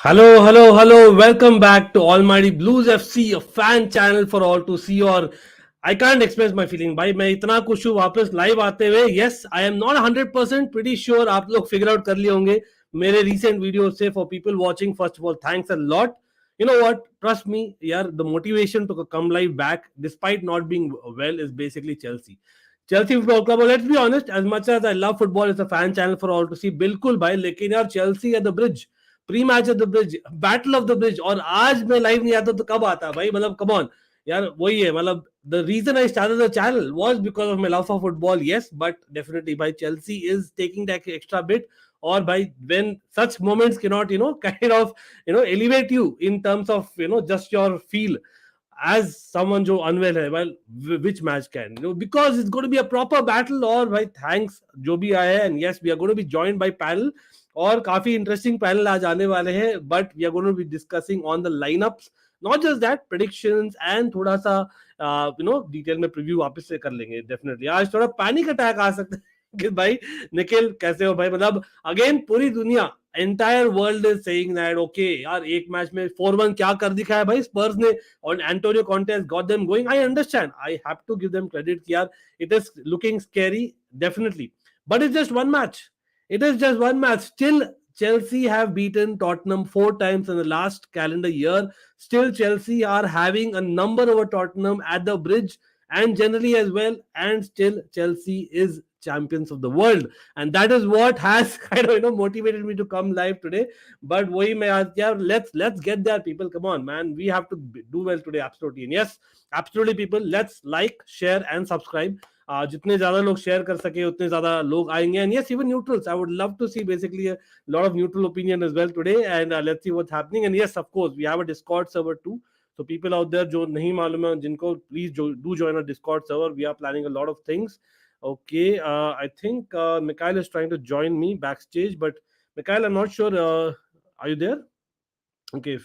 Hello, hello, hello. Welcome back to Almighty Blues FC, a fan channel for all to see. Or I can't express my feeling. भाई मैं इतना खुश हूँ वापस live आते हुए. Yes, I am not 100% pretty sure आप लोग figure out कर लिए होंगे मेरे recent videos से. For people watching, first of all, thanks a lot. You know what? Trust me, yeah, the motivation to come live back despite not being well is basically Chelsea. Chelsea Football Club. Well, let's be honest, as much as I love football, it's a fan channel for all to see. बिल्कुल भाई, लेकिन यार Chelsea at the bridge. Pre match of the bridge, battle of the bridge, और आज मैं live नहीं आता तो कब आता भाई? मतलब कम ऑन यार, वही है. मतलब the reason I started the channel was because of my love for football. Yes, but definitely भाई Chelsea is taking that extra bit. और भाई when such moments can not kind of elevate you in terms of just your feel as someone जो unwell है, well, which match can, because it's going to be a proper battle. और भाई thanks जो भी आए हैं, and yes, we are going to be joined by panel, और काफी इंटरेस्टिंग पैनल आज आने वाले हैं. But we are going to be discussing on the lineups, not just that, predictions, and थोड़ा सा डिटेल में प्रीव्यू वापस से कर लेंगे. डेफिनेटली आज थोड़ा पैनिक अटैक आ सकता है कि भाई निखिल कैसे हो भाई? मतलब अगेन पूरी दुनिया, entire world is saying that okay यार, एक मैच में 4-1 क्या कर दिखाया भाई स्पर्स ने, और Antonio Conte has got them going. I understand, I have to give them credit कि यार it is looking scary definitely, but it's just one match. It is just one match. Still, Chelsea have beaten Tottenham 4 times in the last calendar year. Still, Chelsea are having a number over Tottenham at the bridge and generally as well. And still, Chelsea is champions of the world. And that is what has kind of motivated me to come live today. But let's get there, people. Come on, man. We have to do well today. Absolutely. And yes, absolutely, people. Let's like, share, and subscribe. जितने ज्यादा लोग share कर सके उतने ज्यादा लोग आएंगे. And yes, even neutrals, I would love to see basically a lot of neutral opinion as well today. And let's see what's happening. And yes, of course, we have a Discord server too. So people out there जो नहीं मालूम है जिनको, please do join our Discord server. We are planning a lot of things. Okay, I think Mikhail is trying to join me backstage, but Mikhail, I'm not sure. Are you there? Okay, if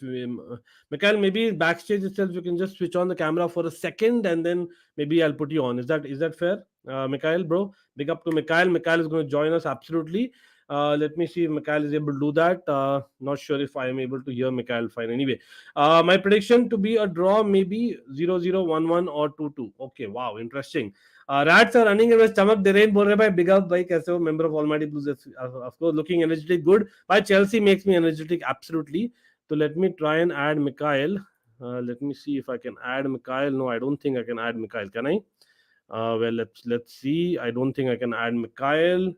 Mikhail, maybe backstage itself, you can just switch on the camera for a second, and then maybe I'll put you on. Is that fair, Mikhail, bro? Big up to Mikhail. Mikhail is going to join us absolutely. Let me see if Mikhail is able to do that. Not sure if I am able to hear Mikhail fine. Anyway, my prediction to be a draw, maybe 0-0, 1-1 or 2-2. Okay, wow, interesting. Rats are running away. Stomach the rain. बोल रहे भाई, big up भाई, कैसे हो? Member of Almighty Blues, of course, looking energetic, good. By Chelsea makes me energetic, absolutely. So let me try and add Mikhail. Let me see if I can add Mikhail. No, I don't think I can add Mikhail. Can I? Well, let's see. I don't think I can add Mikhail.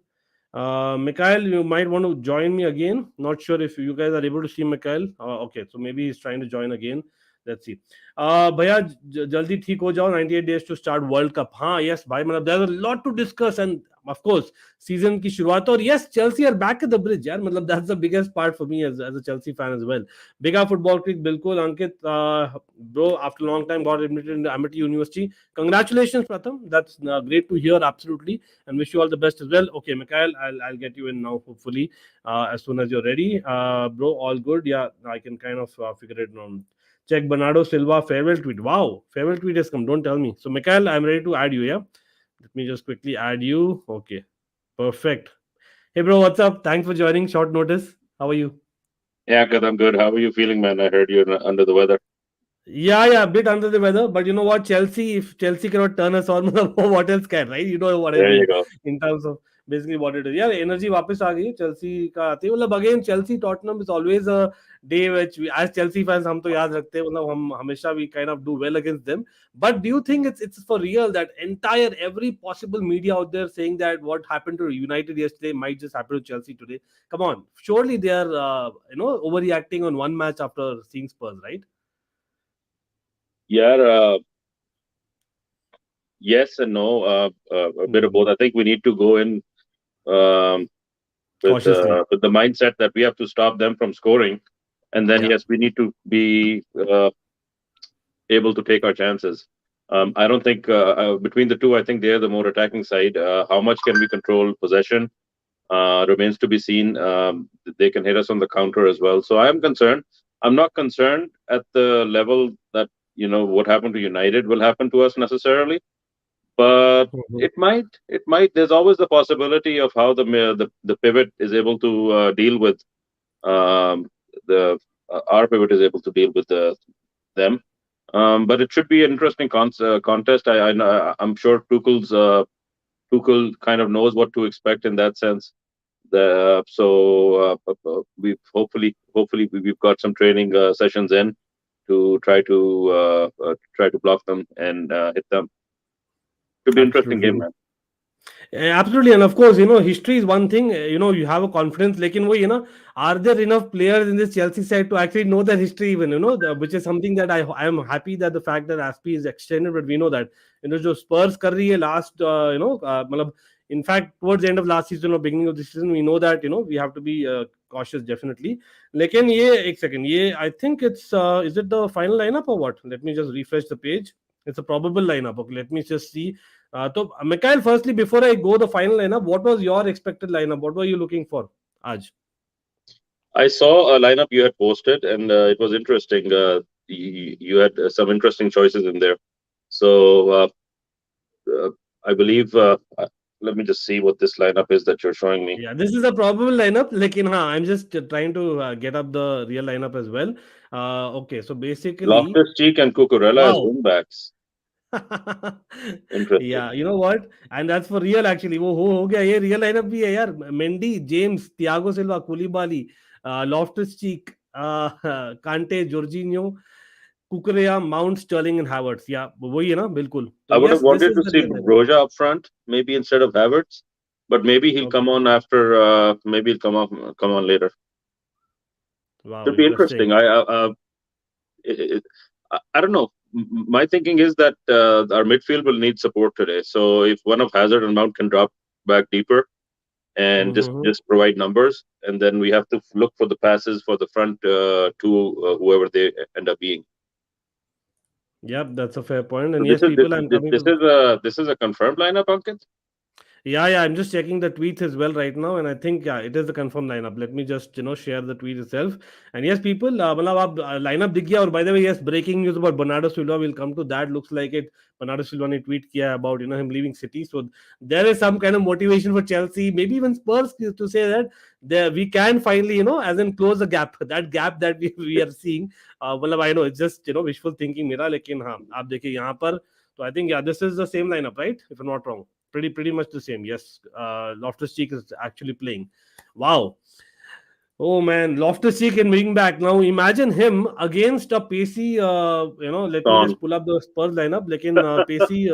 Mikhail, you might want to join me again. Not sure if you guys are able to see Mikhail. Okay, so maybe he's trying to join again. Let's see. भैया जल्दी ठीक हो जाओ. 98 days to start World Cup. हाँ, yes भाई, मतलब there's a lot to discuss, and of course season की शुरुआत. और yes, Chelsea are back at the bridge यार. मतलब that's the biggest part for me as a Chelsea fan as well. Bigger football creek, बिल्कुल. Ankit, bro, after a long time got admitted in the Amity University. Congratulations, Pratham. That's great to hear, absolutely, and wish you all the best as well. Okay, Mikhail, I'll get you in now, hopefully, as soon as you're ready. Bro, all good. Yeah, I can kind of figure it out. Check Bernardo Silva farewell tweet. Wow, farewell tweet has come. Don't tell me. So, Mikhail, I'm ready to add you. Yeah, let me just quickly add you. Okay, perfect. Hey, bro, what's up? Thanks for joining. Short notice. How are you? Yeah, good. I'm good. How are you feeling, man? I heard you're under the weather. Yeah, a bit under the weather, but you know what? Chelsea, if Chelsea cannot turn us on, what else can, right? You know what I There mean you go. in terms of basically what it is. Yeah, energy वापस आ गई है Chelsea का आते ही. मतलब again, Chelsea Tottenham is always a day which we, as Chelsea fans, हम तो याद रखते हैं. मतलब हम हमेशा we kind of do well against them. But do you think it's for real that every possible media out there saying that what happened to United yesterday might just happen to Chelsea today? Come on, surely they are overreacting on one match after seeing Spurs, right? Yeah, yes and no. A bit of both. I think we need to go in um, Cautiously. with the mindset that we have to stop them from scoring, and then Yeah. yes, we need to be able to take our chances. I don't think between the two, I think they're the more attacking side. How much can we control possession remains to be seen. They can hit us on the counter as well. So I am concerned. I'm not concerned at the level that what happened to United will happen to us necessarily, but Mhm. it might. There's always the possibility of how the pivot is able to deal with um, the our pivot is able to deal with them. But it should be an interesting contest. I'm sure Tuchel kind of knows what to expect in that sense. We've we've got some training sessions in to try to block them and hit them. Should be an interesting game, Absolutely. man. Absolutely, and of course, history is one thing. You have a confidence. लेकिन वो are there enough players in this Chelsea side to actually know their history even? Which is something that I am happy that the fact that Aspi is extended, but we know that जो Spurs कर रही है last मतलब in fact towards the end of last season or beginning of this season we know that we have to be cautious definitely. लेकिन ये एक second ये I think it's is it the final lineup or what? Let me just refresh the page. It's a probable lineup. Okay, let me just see. So, Mikhail, firstly, before I go the final lineup, what was your expected lineup? What were you looking for, Aj? I saw a lineup you had posted, and it was interesting. You had some interesting choices in there. So I believe. Let me just see what this lineup is that you're showing me. Yeah, this is a probable lineup. Lekin, I'm just trying to get up the real lineup as well. Okay, so basically, Loftus Cheek and Cucurella as wow. wing backs. Interesting. Yeah, you know what? And that's for real actually. वो हो गया ये real lineup भी है यार. Mendy, James, Thiago Silva, Koulibaly, Loftus Cheek, Kante, Jorginho, Kukurea, Mount, Sterling and Havertz. Yeah, वही है ना बिल्कुल. I तो would have yes, this wanted is to the see real lineup. Broja up front, maybe instead of Havertz, but maybe he'll come Okay. on after. Maybe he'll come on later. Wow, Should be interesting. interesting. It, I don't know. My thinking is that our midfield will need support today. So if one of Hazard and Mount can drop back deeper and Mm-hmm. just provide numbers, and then we have to look for the passes for the front two, whoever they end up being. Yep, that's a fair point. So And yes, people, I'm coming to. this is a confirmed lineup, Ankit. Yeah, I'm just checking the tweets as well right now, and I think it is the confirmed lineup. Let me just share the tweet itself. And yes, people, मतलब आप lineup दिख गया. और by the way, yes, breaking news about Bernardo Silva. Will come to that. Looks like it. Bernardo Silva ने tweet किया about him leaving City. So there is some kind of motivation for Chelsea, maybe even Spurs to say that there we can finally as in close the gap. That gap that we are seeing. मतलब I know it's just wishful thinking मेरा, लेकिन हाँ आप देखिए यहाँ पर. So I think this is the same lineup, right? If I'm not wrong. Pretty much the same. Yes, Loftus Cheek is actually playing. Wow. Oh man, Loftus Cheek in wing back. Now imagine him against a pacey. Let me Song. just pull up the Spurs lineup. Lekin pacey.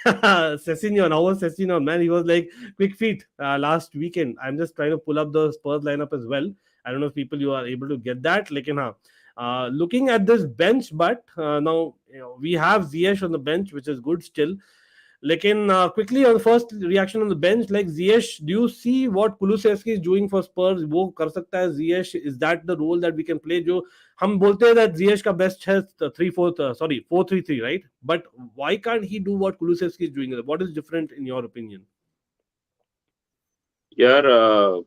Sessignon, how was Sessignon? Man, he was like quick feet last weekend. I'm just trying to pull up the Spurs lineup as well. I don't know if people you are able to get that. Lekin looking at this bench, but now we have Ziyech on the bench, which is good still. लेकिन quickly on the first reaction on the bench, like Ziyech, do you see what Kulusevski is doing for Spurs? वो कर सकता है Ziyech? Is that the role that we can play? जो हम बोलते हैं that Ziyech का best है 4-3-3, right? But why can't he do what Kulusevski is doing? What is different in your opinion? Yeah, the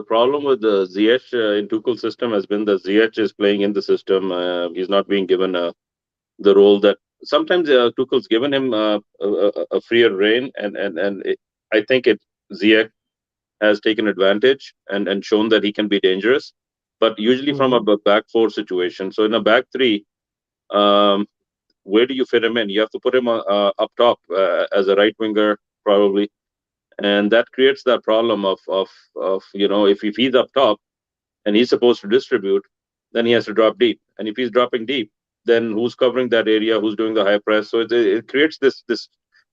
problem with the Ziyech in Tuchel's system has been that Ziyech is playing in the system. He's not being given the role that sometimes Tuchel's given him a freer reign, I think Ziyech has taken advantage and shown that he can be dangerous, but usually from a Mm-hmm. back four situation. So in a back three, where do you fit him in? You have to put him up top as a right winger probably, and that creates that problem of if he's up top and he's supposed to distribute, then he has to drop deep, and if he's dropping deep, then who's covering that area, who's doing the high press? So it creates this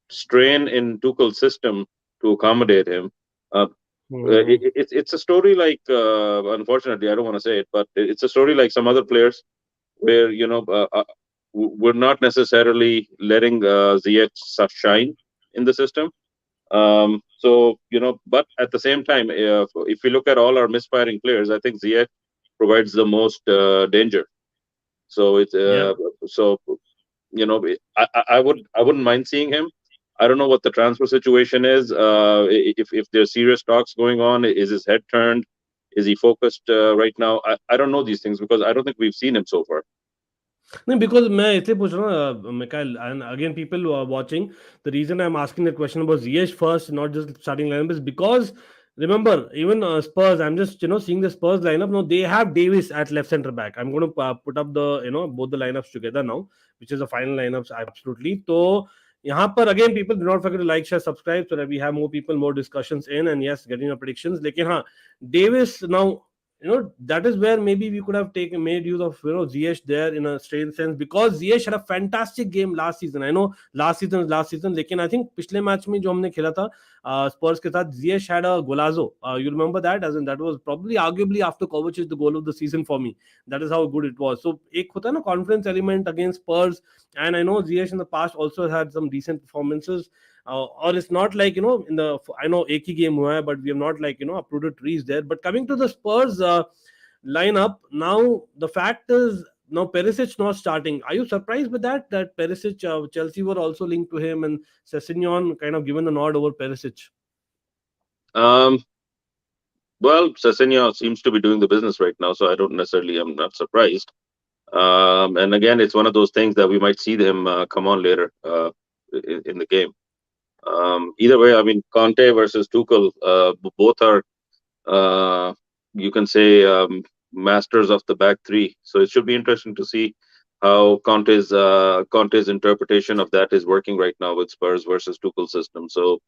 strain in Tuchel's system to accommodate him. uh, Mm-hmm. it's a story like unfortunately I don't want to say it, but it's a story like some other players where we're not necessarily letting Ziyech shine in the system. But at the same time, if we look at all our misfiring players, I think Ziyech provides the most danger. So it's Yeah. so I wouldn't mind seeing him. I don't know what the transfer situation is. If there's serious talks going on, is his head turned? Is he focused right now? I don't know these things because I don't think we've seen him so far. नहीं, because मैं इसलिए पूछ रहा हूँ Mikhail, and again people who are watching, the reason I'm asking that question about Ziyech first, not just starting lineup, is because remember, even Spurs. I'm just seeing the Spurs lineup now. They have Davis at left center back. I'm going to put up the both the lineups together now, which is the final lineups absolutely. So यहाँ पर again, people do not forget to like, share, subscribe so that we have more people, more discussions in, and yes, getting your predictions. लेकिन हाँ, Davis now. That is where maybe we could have taken made use of Ziyech there in a strange sense, because Ziyech had a fantastic game last season. I know last season, लेकिन I think पिछले match में जो हमने खेला था Spurs के साथ, Ziyech had a golazo. You remember that? As in, that was probably arguably after Kovacic the goal of the season for me. That is how good it was. So एक होता है ना confidence element against Spurs, and I know Ziyech in the past also had some decent performances. Or it's not like in the, I know एक ही game हुआ है, but we have not like uprooted trees there. But coming to the Spurs lineup now, the fact is now Perisic not starting. Are you surprised with that? That Perisic, Chelsea were also linked to him, and Sessegnon kind of given the nod over Perisic. Um, well, Sessegnon seems to be doing the business right now, so I'm not surprised. And again, it's one of those things that we might see him come on later in the game. Either way, I mean, Conte versus Tuchel, both are, you can say, masters of the back three. So it should be interesting to see how Conte's interpretation of that is working right now with Spurs versus Tuchel's system. So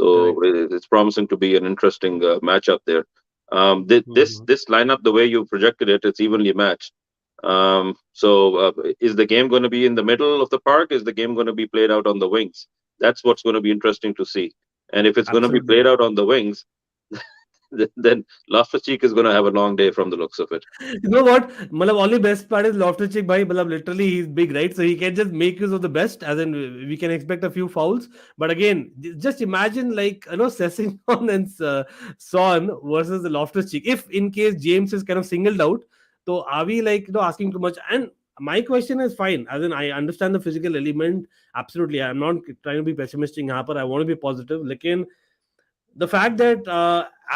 it's promising to be an interesting matchup there. This lineup, the way you projected it, it's evenly matched. Is the game going to be in the middle of the park? Is the game going to be played out on the wings? That's what's going to be interesting to see. And if it's going to be played out on the wings, then Loftus-Cheek is going to have a long day from the looks of it. You know what? Malab, only best part is Loftus-Cheek bhai. Malab, literally he's big, right? So he can just make use of the best, as in we can expect a few fouls. But again, just imagine like Sessegnon and Son versus the Loftus-Cheek. If in case James is kind of singled out, so are we like asking too much? And my question is fine. As in, I understand the physical element. Absolutely, I'm not trying to be pessimistic. यहाँ पर I want to be positive. लेकिन the fact that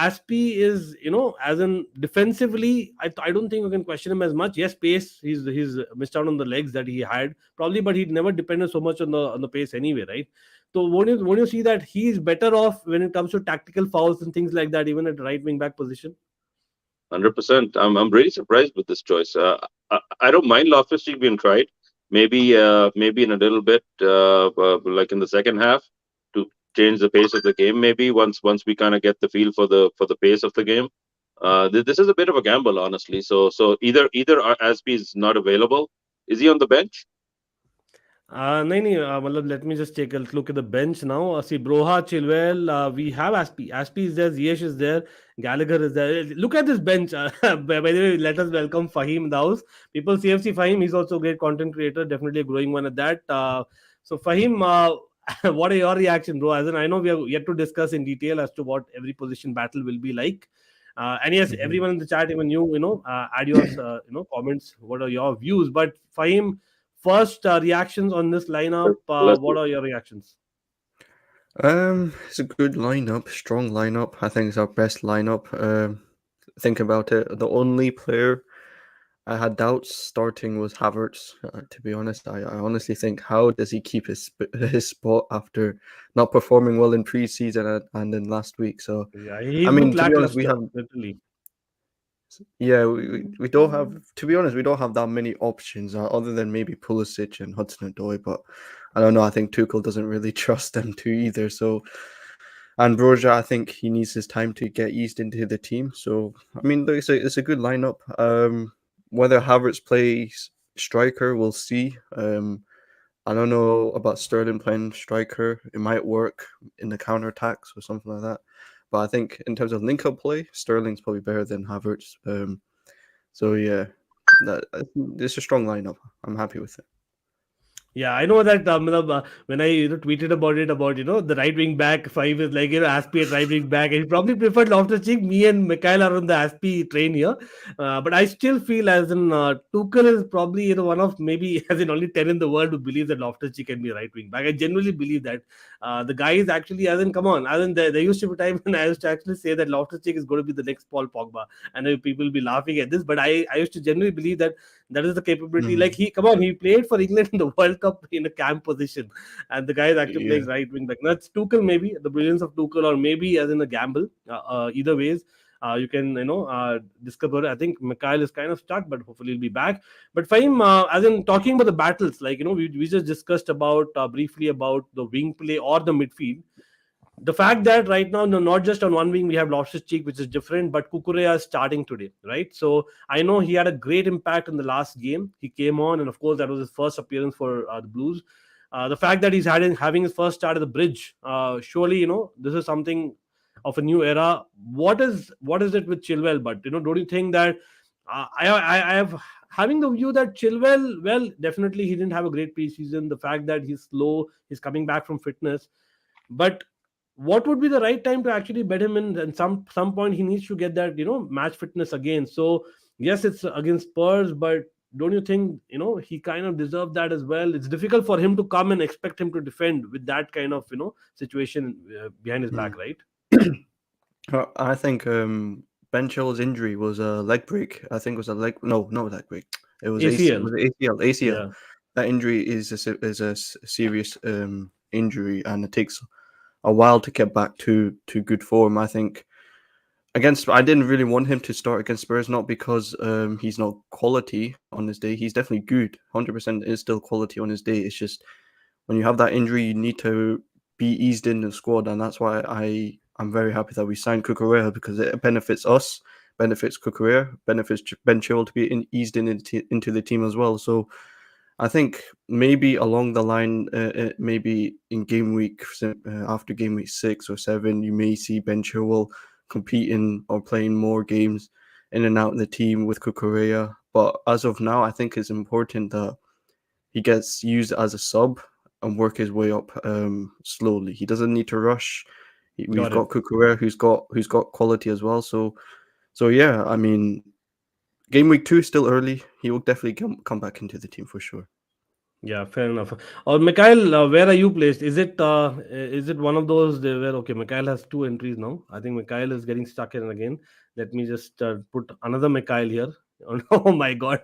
Aspi is, as in defensively, I don't think you can question him as much. Yes, pace, he's missed out on the legs that he had probably, but he never depended so much on the pace anyway, right? So won't you see that he's better off when it comes to tactical fouls and things like that, even at right wing back position? 100%. I'm really surprised with this choice. I don't mind Loftus-Cheek being tried. Maybe in a little bit, like in the second half, to change the pace of the game. Maybe once we kind of get the feel for the pace of the game. This is a bit of a gamble, honestly. So either Aspi is not available. Is he on the bench? नहीं, let me just take a look at the bench now. See, Broha, Chilwell, we have Aspi. Aspi is there, Ziyech is there, Gallagher is there. Look at this bench. By the way, let us welcome Fahim in the house. People CFC Fahim, he's also a great content creator, definitely a growing one at that. So Fahim, what are your reactions, bro? As in, I know we have yet to discuss in detail as to what every position battle will be like. And yes, everyone in the chat, even you, add your comments. What are your views? But Fahim, first reactions on this lineup. What are your reactions? It's a good lineup, strong lineup. I think it's our best lineup. Think about it. The only player I had doubts starting was Havertz. To be honest, I honestly think, how does he keep his spot after not performing well in pre-season and in last week? So yeah, I mean, to be honest, we have literally. Yeah, we don't have, to be honest, we don't have that many options other than maybe Pulisic and Hudson-Odoi, but I don't know. I think Tuchel doesn't really trust them too either. So, and Broja, I think he needs his time to get eased into the team. So, I mean, it's a good lineup. Whether Havertz plays striker, we'll see. I don't know about Sterling playing striker. It might work in the counter-attacks or something like that. But I think in terms of link-up play, Sterling's probably better than Havertz. So yeah, it's a strong lineup. I'm happy with it. Yeah, I know that when I tweeted about it, about the right wing back 5 is like Aspi at right wing back, and he probably preferred Loftus-Cheek. Me and Mikhail are on the Aspi train here, but I still feel as in Tuchel is probably one of maybe as in only 10 in the world who believe that Loftus-Cheek can be right wing back. I genuinely believe that the guy is actually, as in, come on, as in there used to be time when I used to actually say that Loftus-Cheek is going to be the next Paul Pogba. I know people will be laughing at this, but I used to genuinely believe that That is the capability. Mhm. Like he played for England in the World Cup in a camp position, and the guy is actually Yeah. playing right wing back. That's Tuchel, maybe the brilliance of Tuchel, or maybe as in a gamble. Either ways, you can discover. I think Mikhail is kind of stuck, but hopefully he'll be back. But Fahim, as in talking about the battles, like we just discussed about briefly about the wing play or the midfield. The fact that right now, no, not just on one wing, we have Loftus Cheek, which is different, but Kukurea is starting today, right? So I know he had a great impact in the last game. He came on, and of course, that was his first appearance for the Blues. The fact that having his first start at the Bridge, surely this is something of a new era. What is it with Chilwell? But don't you think that I have having the view that Chilwell, well, definitely he didn't have a great preseason. The fact that he's slow, he's coming back from fitness, but what would be the right time to actually bet him in? And some point he needs to get that match fitness again. So yes, it's against Spurs, but don't you think he kind of deserved that as well? It's difficult for him to come and expect him to defend with that kind of situation behind his back, Mm. right? I think Ben Chilwell's injury was a leg break. I think it was a leg. No, not a leg break. It was AC. ACL. Was it ACL? ACL. Yeah. That injury is a serious injury, and it takes a while to get back to good form. I think I didn't really want him to start against Spurs, not because he's not quality on his day. He's definitely good. 100% is still quality on his day. It's just when you have that injury, you need to be eased in the squad, and that's why I'm very happy that we signed Cucurella, because it benefits us, benefits Cucurella, benefits Ben Chilwell to be eased into the team as well. So I think maybe along the line, maybe in game week after game week 6 or 7, you may see Ben Chilwell competing or playing more games in and out of the team with Cucurella. But as of now, I think it's important that he gets used as a sub and work his way up slowly. He doesn't need to rush. We've Got it. got Cucurella who's got quality as well. So yeah, I mean, game week 2 is still early. He will definitely come back into the team for sure. Yeah, fair enough. Or Mikhail, where are you placed? Is it one of those where okay, Mikhail has 2 entries now? I think Mikhail is getting stuck in again. Let me just put another Mikhail here. Oh my god,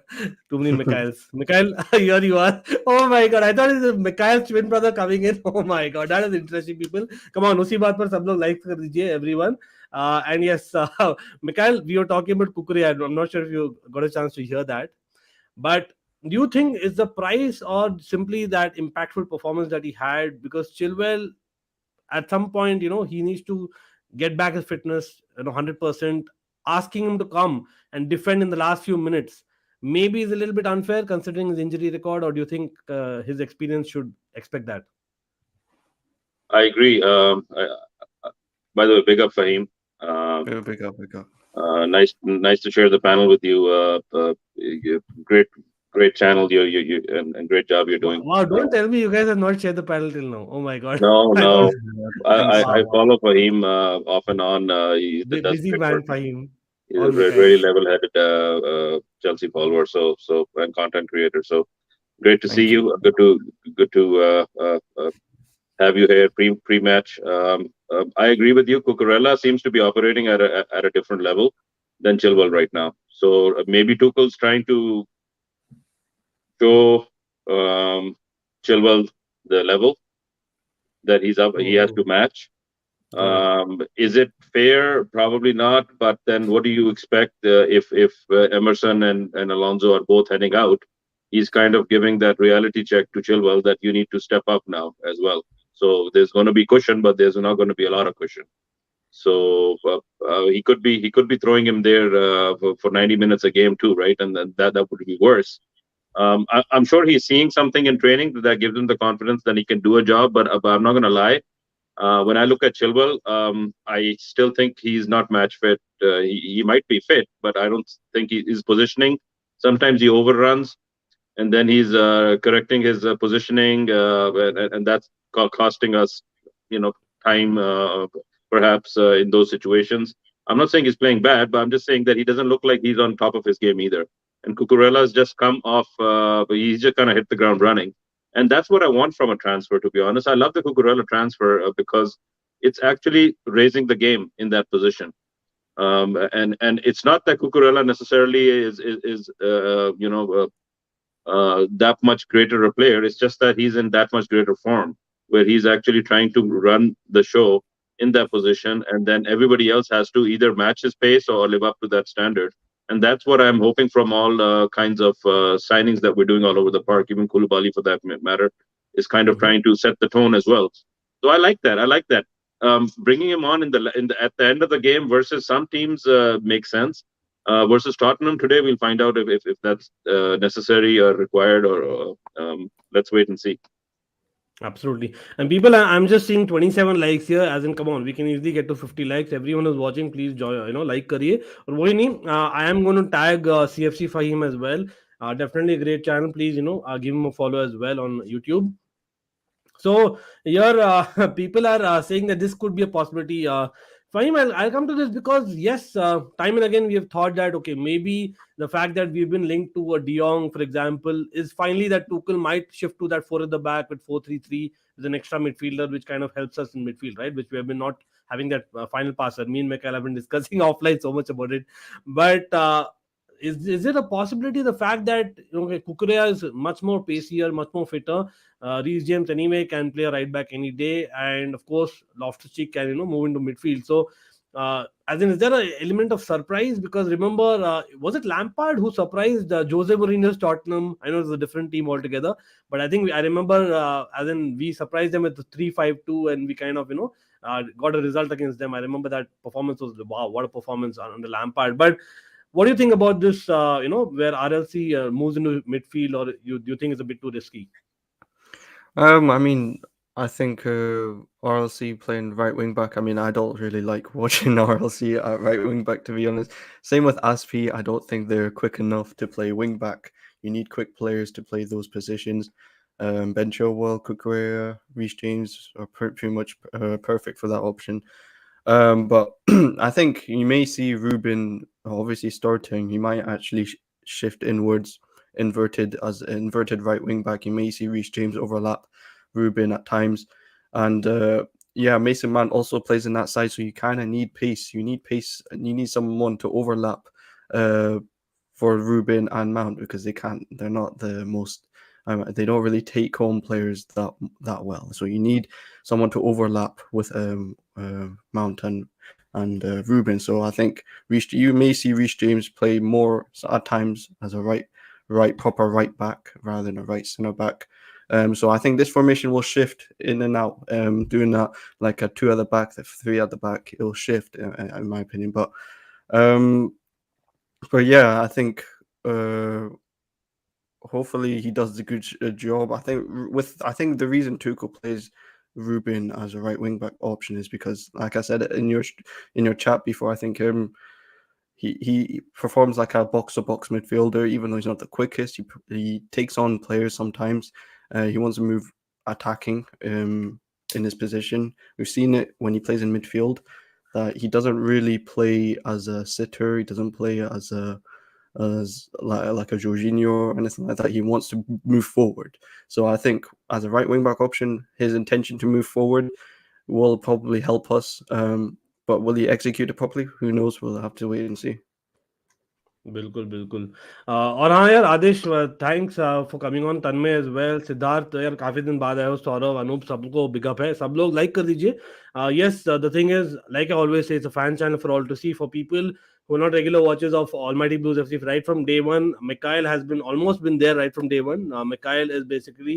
too many Mikhails. Mikhail, here you are. Oh my god, I thought it was Mikhail's twin brother coming in. Oh my god, that is interesting, people. Come on, उसी बात पर सब लोग like कर दीजिए, everyone. And yes, Mikhail, we were talking about Kukuri. I'm not sure if you got a chance to hear that, but do you think it's the price or simply that impactful performance that he had? Because Chilwell, at some point, he needs to get back his fitness, 100%. Asking him to come and defend in the last few minutes maybe is a little bit unfair considering his injury record, or do you think his experience should expect that? I agree. By the way, big up Fahim. Big up. Nice to share the panel with you. Great channel. And great job you're doing. Wow, don't tell me you guys have not shared the panel till now. Oh my god. No, I thought no. Thanks. I wow. follow Fahim off and on. He does Busy great man work. Fahim. He's All a Mikhail. really level-headed Chelsea follower. So and content creator. So great to see Thank you. you. Good to have you here pre-match. I agree with you. Cucurella seems to be operating at a different level than Chilwell right now. So maybe Tuchel's trying to show Chilwell the level that he's up. He has to match. Got it. Is it fair? Probably not. But then, what do you expect if Emerson and Alonso are both heading out? He's kind of giving that reality check to Chilwell that you need to step up now as well. So there's going to be cushion, but there's not going to be a lot of cushion. So he could be throwing him there for 90 minutes a game too, right? And then that would be worse. I'm sure he's seeing something in training that gives him the confidence that he can do a job. But I'm not going to lie. When I look at Chilwell, I still think he's not match fit. He might be fit, but I don't think his positioning. Sometimes he overruns, and then he's correcting his positioning, and that's costing us, time perhaps in those situations. I'm not saying he's playing bad, but I'm just saying that he doesn't look like he's on top of his game either. And Cucurella's just come off, he's just kind of hit the ground running. And that's what I want from a transfer, to be honest. I love the Cucurella transfer because it's actually raising the game in that position. And it's not that Cucurella necessarily is that much greater a player. It's just that he's in that much greater form, where he's actually trying to run the show in that position, and then everybody else has to either match his pace or live up to that standard. And that's what I'm hoping from all kinds of signings that we're doing all over the park. Even Koulibaly, for that matter, is kind of Mhm. trying to set the tone as well. So I like that. I like that. Bringing him on at the end of the game versus some teams makes sense. Versus Tottenham today, we'll find out if that's necessary or required, or let's wait and see. Absolutely. And people, I'm just seeing 27 likes here. As in, come on, we can easily get to 50 likes. Everyone is watching. Please join, like करिए. और वही नहीं, I am going to tag CFC Fahim as well. Definitely a great channel. Please, give him a follow as well on YouTube. So here, people are saying that this could be a possibility. Fahim, I'll come to this because yes, time and again we have thought that okay, maybe the fact that we've been linked to a De Jong, for example, is finally that Tuchel might shift to that four at the back with 4-3-3 with an extra midfielder, which kind of helps us in midfield, right? Which we have been not having that final passer. Me and Mikhail have been discussing offline so much about it, but. Is it a possibility the fact that Kukurea is much more pacier, much more fitter? Reece James anyway can play a right back any day, and of course Loftus-Cheek can move into midfield. So, as in, is there an element of surprise? Because remember, was it Lampard who surprised Jose Mourinho's Tottenham? I know it's a different team altogether, but I think I remember, as in, we surprised them with the 3-5-2, and we kind of got a result against them. I remember that performance was wow, what a performance under Lampard. But what do you think about this? Where RLC moves into midfield, or do you think it's a bit too risky? I mean, I think RLC playing right wing back. I mean, I don't really like watching RLC at right wing back, to be honest. Same with Aspi. I don't think they're quick enough to play wing back. You need quick players to play those positions. Ben Chilwell, Cucurella, Reece James are pretty much perfect for that option. But I think you may see Ruben obviously starting. He might actually shift inwards, inverted right wing back. You may see Reece James overlap Ruben at times, and yeah, Mason Mount also plays in that side. So you kind of need pace. You need pace, and you need someone to overlap uh, for Ruben and Mount because they can't. They're not the most. They don't really take home players that well. So you need someone to overlap with Mount and Ruben. So I think you may see Reece James play more at times as a proper right back rather than a right centre back. So I think this formation will shift in and out, doing that like a 2 at the back, the 3 at the back. It will shift, in my opinion. But yeah, I think hopefully he does a good job. I think the reason Tuchel plays Ruben as a right wing back option is because, like I said in your chat before, I think he performs like a box to box midfielder, even though he's not the quickest. He takes on players sometimes. He wants to move attacking in his position. We've seen it when he plays in midfield that he doesn't really play as a sitter. He doesn't play as like a Jorginho or anything like that. He wants to move forward. So I think as a right wing back option, his intention to move forward will probably help us. But will he execute it properly? Who knows? We'll have to wait and see. बिल्कुल बिल्कुल और हाँ यार Adesh thanks for coming on Tanmay as well Siddharth यार काफी दिन बाद आए हो सौरभ अनूप सबको बिग अप है सब लोग लाइक कर दीजिए yes the thing is like I always say it's a fan channel for all to see for people who are not regular watchers of Almighty Blues FC right from day one. Mikhail has been almost been there right from day one. Mikhail is basically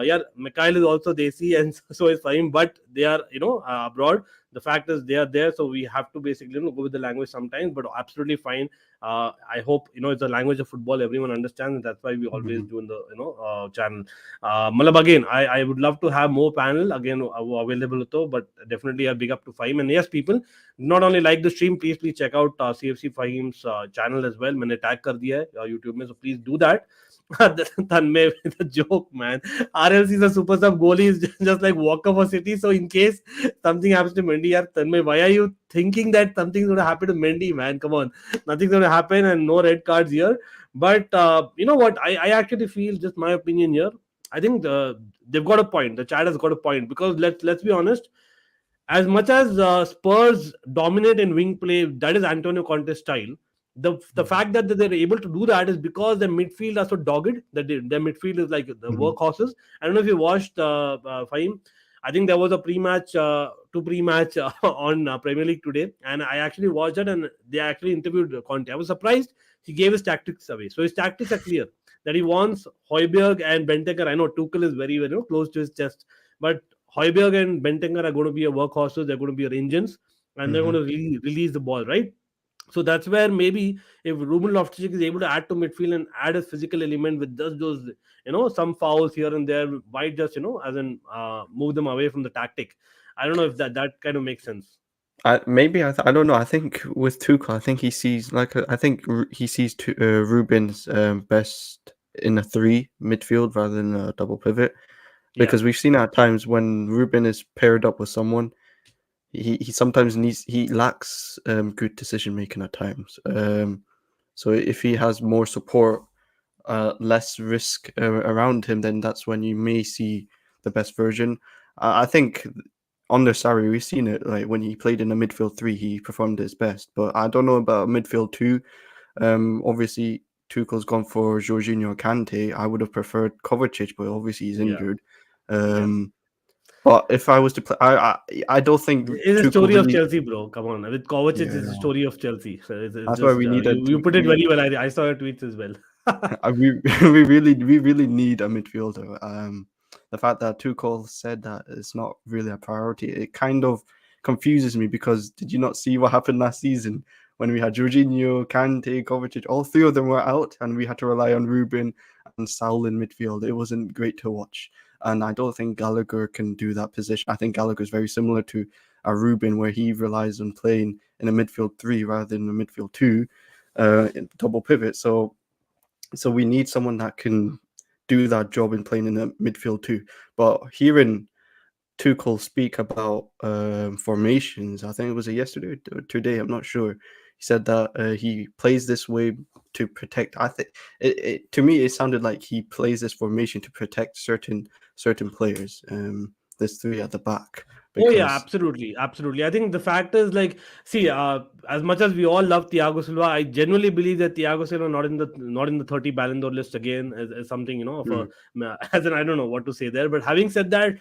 yeah, Mikhail is also Desi and so is Fahim, but they are abroad. The fact is they are there, so we have to basically go with the language sometimes, but absolutely fine. I hope it's the language of football everyone understands, and that's why we always do in the channel. Malab again, I would love to have more panel again available though, but definitely a big up to Fahim. And yes, people, not only like the stream, please check out CFC Fahim's channel as well. मैंने tag कर दिया है YouTube में, so please do that. Tanmay with a joke, man. RLC is a super sub goalie is just like Walker for City. So in case something happens to Mendy, Tanmay, why are you thinking that something's going to happen to Mendy, man? Come on, nothing's going to happen, and no red cards here. But you know what? I actually feel, just my opinion here. I think they've got a point. The chat has got a point because let's be honest. as much as Spurs dominate in wing play, that is Antonio Conte's style. The fact that they're able to do that is because their midfield are so dogged that their midfield is like the Mhm. workhorses. I don't know if you watched Fahim. I think there was a pre-match, pre-match on Premier League today, and I actually watched it, and they actually interviewed Conte. I was surprised he gave his tactics away. So his tactics are clear that he wants Højbjerg and Benteke. I know Tuchel is very, very close to his chest, but Højbjerg and Benteke are going to be your workhorses. They're going to be your engines, and they're going to release the ball, right? So that's where maybe if Ruben Loftus-Cheek is able to add to midfield and add a physical element with just those, some fouls here and there, might just, as in move them away from the tactic. I don't know if that kind of makes sense. I don't know. I think with Tuchel, I think he sees he sees Ruben's best in a 3 midfield rather than a double pivot, because we've seen at times when Ruben is paired up with someone, he sometimes he lacks good decision making at times. So if he has more support, less risk around him, then that's when you may see the best version. I think under Sarri, we've seen it. Like when he played in a midfield 3, he performed his best. But I don't know about midfield 2. Obviously, Tuchel's gone for Jorginho Kante. I would have preferred Kovacic, but obviously he's injured. But if I was to play, I don't think It's a Tuchel story of really. Chelsea, bro. Come on, with Kovacic, it's a Yeah, story of Chelsea. So it's that's why just we needed. you put it very well. I saw your tweets as well. We we really need a midfielder. The fact that Tuchel said that it's not really a priority, it kind of confuses me, because did you not see what happened last season when we had Jorginho, Kante, Kovacic? All 3 of them were out, and we had to rely on Ruben and Saul in midfield. It wasn't great to watch, and I don't think Gallagher can do that position. I think Gallagher is very similar to a Ruben, where he relies on playing in a midfield 3 rather than a midfield 2, in double pivot. So we need someone that can do that job in playing in the midfield too. But hearing Tuchel speak about formations, I think it was yesterday or today, I'm not sure. He said that he plays this way to protect. I think to me it sounded like he plays this formation to protect certain players. There's 3 at the back Oh yeah, because. absolutely, absolutely. I think the fact is like, see, as much as we all love Thiago Silva, I genuinely believe that Thiago Silva not in the 30 Ballon d'Or list again is something of a as in I don't know what to say there. But having said that,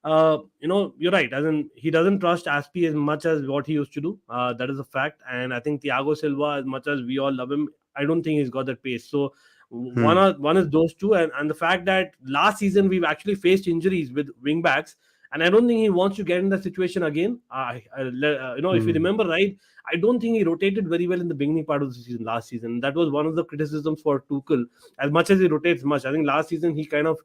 you're right. As in he doesn't trust Aspi as much as what he used to do. That is a fact. And I think Thiago Silva, as much as we all love him, I don't think he's got that pace. So one is those two, and the fact that last season we've actually faced injuries with wing backs, and I don't think he wants to get in that situation again. If you remember right, I don't think he rotated very well in the beginning part of the season last season. That was one of the criticisms for Tuchel. As much as he rotates much, I think last season he kind of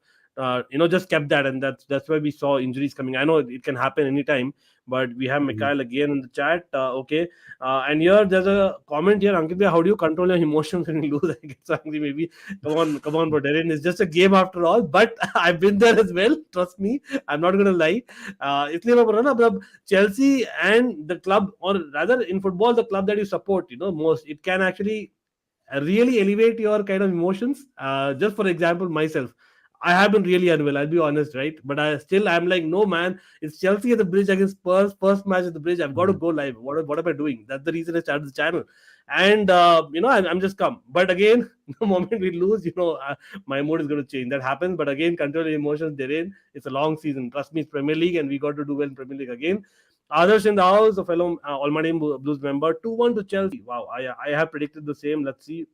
just kept that, and that's why we saw injuries coming. I know it can happen anytime, but we have Mikhail again in the chat. Okay, and here there's a comment here, Ankit, how do you control your emotions when you lose? I get so angry. Maybe come on, bro. Darren, it's just a game after all. But I've been there as well. Trust me, I'm not gonna lie. इसलिए मैं बोल रहा हूँ ना, मतलब Chelsea and the club, or rather in football, the club that you support, most, it can actually really elevate your kind of emotions. Just for example, myself, I have been really unwell, I'll be honest, right? But I'm like, no man, it's Chelsea at the Bridge against Spurs, first match at the Bridge. I've got to go live. What am I doing? That's the reason I started the channel. And I'm just come. But again, the moment we lose, my mood is going to change. That happens. But again, control your emotions therein. It's a long season. Trust me, it's Premier League, and we got to do well in Premier League again. Others in the house, a fellow Almighty Blues member, 2-1 to Chelsea. Wow, I have predicted the same. Let's see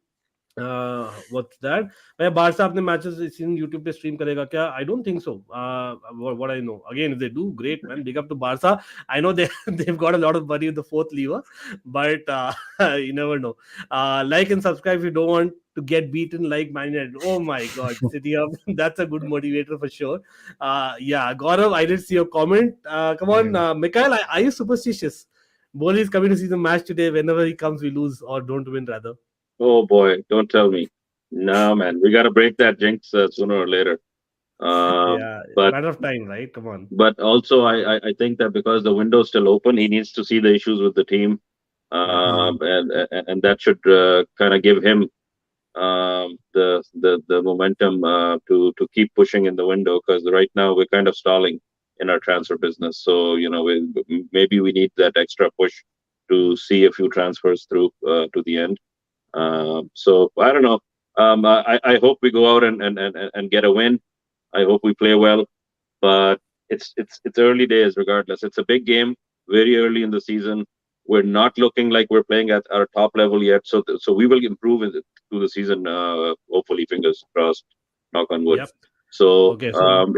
what's that. भाई Barça अपने matches इस season YouTube पे stream करेगा क्या? I don't think so. What I know, again, if they do, great man, big up to Barca. I know they've got a lot of money in the fourth lever, but you never know. Like and subscribe if you don't want to get beaten like Man United. Oh my God, City up. That's a good motivator for sure. Yeah, Gaurav, I did see your comment. Come on, Mikhail, are you superstitious? Boli is coming to see the match today. Whenever he comes, we lose or don't win rather. Oh boy, don't tell me. No, man, we got to break that jinx sooner or later. Yeah, But matter of time, right? Come on. also, I think that because the window's still open, he needs to see the issues with the team, and that should kind of give him the momentum to keep pushing in the window, because right now we're kind of stalling in our transfer business. So maybe we need that extra push to see a few transfers through to the end. So I don't know. I hope we go out and get a win. I hope we play well, but it's early days regardless. It's a big game, very early in the season. We're not looking like we're playing at our top level yet. So we will improve through the season. Hopefully, fingers crossed, knock on wood. Yep. So Okay, so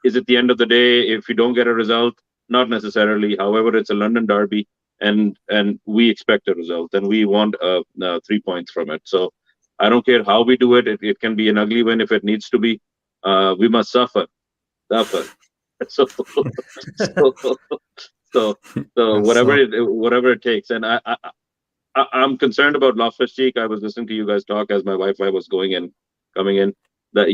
is it the end of the day if you don't get a result? Not necessarily. However, it's a London derby, and we expect a result, and we want 3 points from it. So I don't care how we do it. It can be an ugly win if it needs to be. We must suffer. So so whatever it takes. And I'm concerned about Loftus-Cheek. I was listening to you guys talk as my Wi-Fi was coming in. That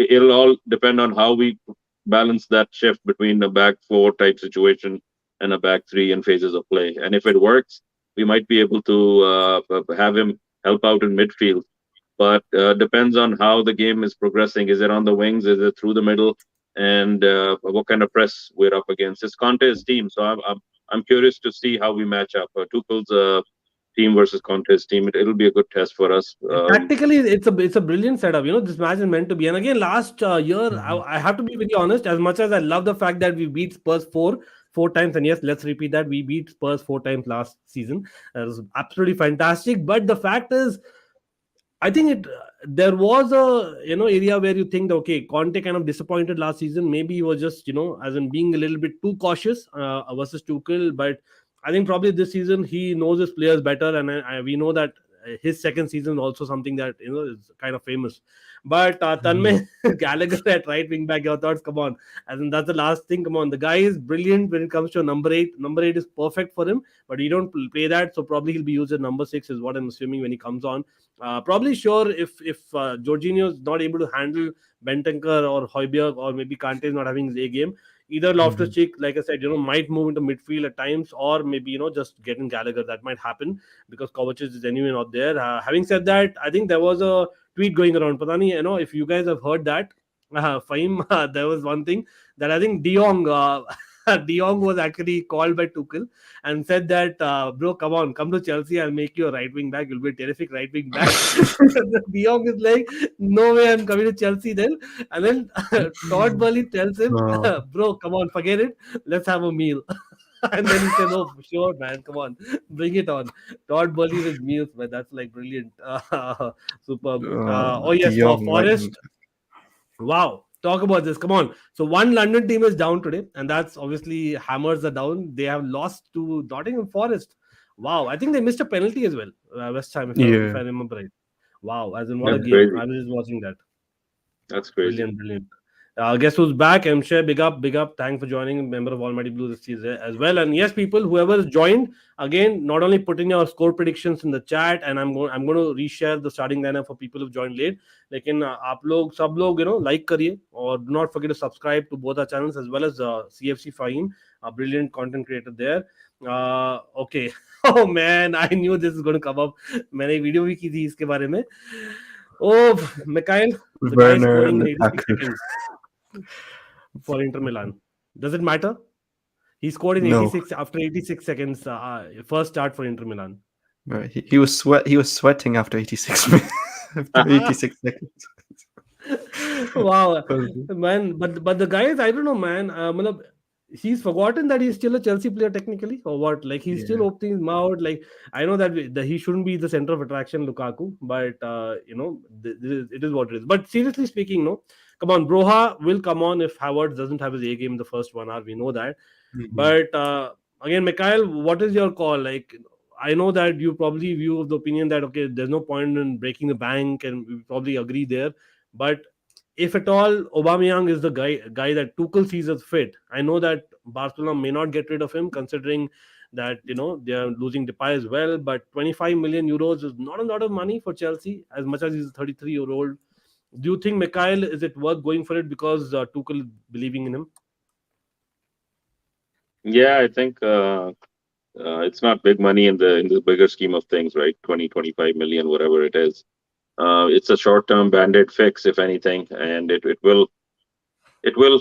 it'll all depend on how we balance that shift between a back four type situation and a back three in phases of play. And if it works, we might be able to have him help out in midfield. But depends on how the game is progressing. Is it on the wings? Is it through the middle? And what kind of press we're up against? It's Conte's team, so I'm curious to see how we match up. Tuchel's team versus Conte's team. It'll be a good test for us. Tactically, it's a brilliant setup. This match is meant to be. And again, last year, I have to be very honest. As much as I love the fact that we beat Spurs four times, and yes, let's repeat that we beat Spurs 4 times last season. It was absolutely fantastic. But the fact is, I think there was a area where you think that, okay, Conte kind of disappointed last season. Maybe he was just as in being a little bit too cautious versus Tuchel. But I think probably this season he knows his players better, and we know that his second season is also something that is kind of famous. But Tanmay Gallagher at right wing back, your thoughts? Come on, as in that's the last thing. Come on, the guy is brilliant when it comes to number 8. Number 8 is perfect for him, but he don't play that, so probably he'll be used at number 6 is what I'm assuming when he comes on. Probably sure if Jorginho is not able to handle Bentancur or Højbjerg, or maybe Kante is not having his A game, either Loftus-Cheek, like I said, might move into midfield at times, or maybe just get in Gallagher. That might happen because Kovacic is anyway not there. Having said that, I think there was a tweet going around. Pata nahi, if you guys have heard that, Fahim, there was one thing that I think De Jong was actually called by Tuchel and said that, bro, come to Chelsea. I'll make you a right wing back. You'll be a terrific right wing back. De Jong is like, no way, I'm coming to Chelsea then. And then Todd Burley tells him, bro, come on, forget it. Let's have a meal. And then he said, oh, sure, man, come on, bring it on. Todd Burley with meals, man, that's like brilliant. Superb. Oh, yes, for Forest. Wow. Talk about this. Come on. So one London team is down today, and that's obviously Hammers are down. They have lost to Nottingham Forest. Wow. I think they missed a penalty as well. West Ham, if I remember right. Wow. As in what a game. Crazy. I was just watching that. That's crazy. Brilliant. Guess who's back? Mshe, big up. Thanks for joining. Member of Almighty Blues as well. And yes, people, whoever has joined, again, not only put in your score predictions in the chat, and I'm going to reshare the starting lineup for people who've joined late. Lekin aap log, sab log, like kariye, or do not forget to subscribe to both our channels as well as CFC Fahim, a brilliant content creator there. Okay. Oh man, I knew this is going to come up. मैंने video भी की थी इसके बारे में. Oh, Mikhail, the guy is scoring in 86 seconds for Inter Milan. Does it matter? He scored in 86 after 86 seconds. First start for Inter Milan. Right. He was sweating after 86 minutes. After 86 seconds. Wow, man. But the guy is, I don't know, man. He's forgotten that he's still a Chelsea player technically, or what? Like he's still opening his mouth. Like I know that he shouldn't be the center of attraction, Lukaku, but it is what it is. But seriously speaking, no, come on, Broha will come on if Havertz doesn't have his A game in the first 1 hour. We know that. But again, Mikhail, what is your call? Like I know that you probably view of the opinion that okay, there's no point in breaking the bank, and we probably agree there. But if at all Aubameyang is the guy that Tuchel sees as fit, I know that Barcelona may not get rid of him considering that they are losing Depay as well. But 25 million euros is not a lot of money for Chelsea, as much as he's a 33-year-old. Do you think, Mikhail, is it worth going for it because Tuchel is believing in him? Yeah, I think it's not big money in the bigger scheme of things, right? 20-25 million, whatever it is. It's a short-term band-aid fix, if anything, and it will it will.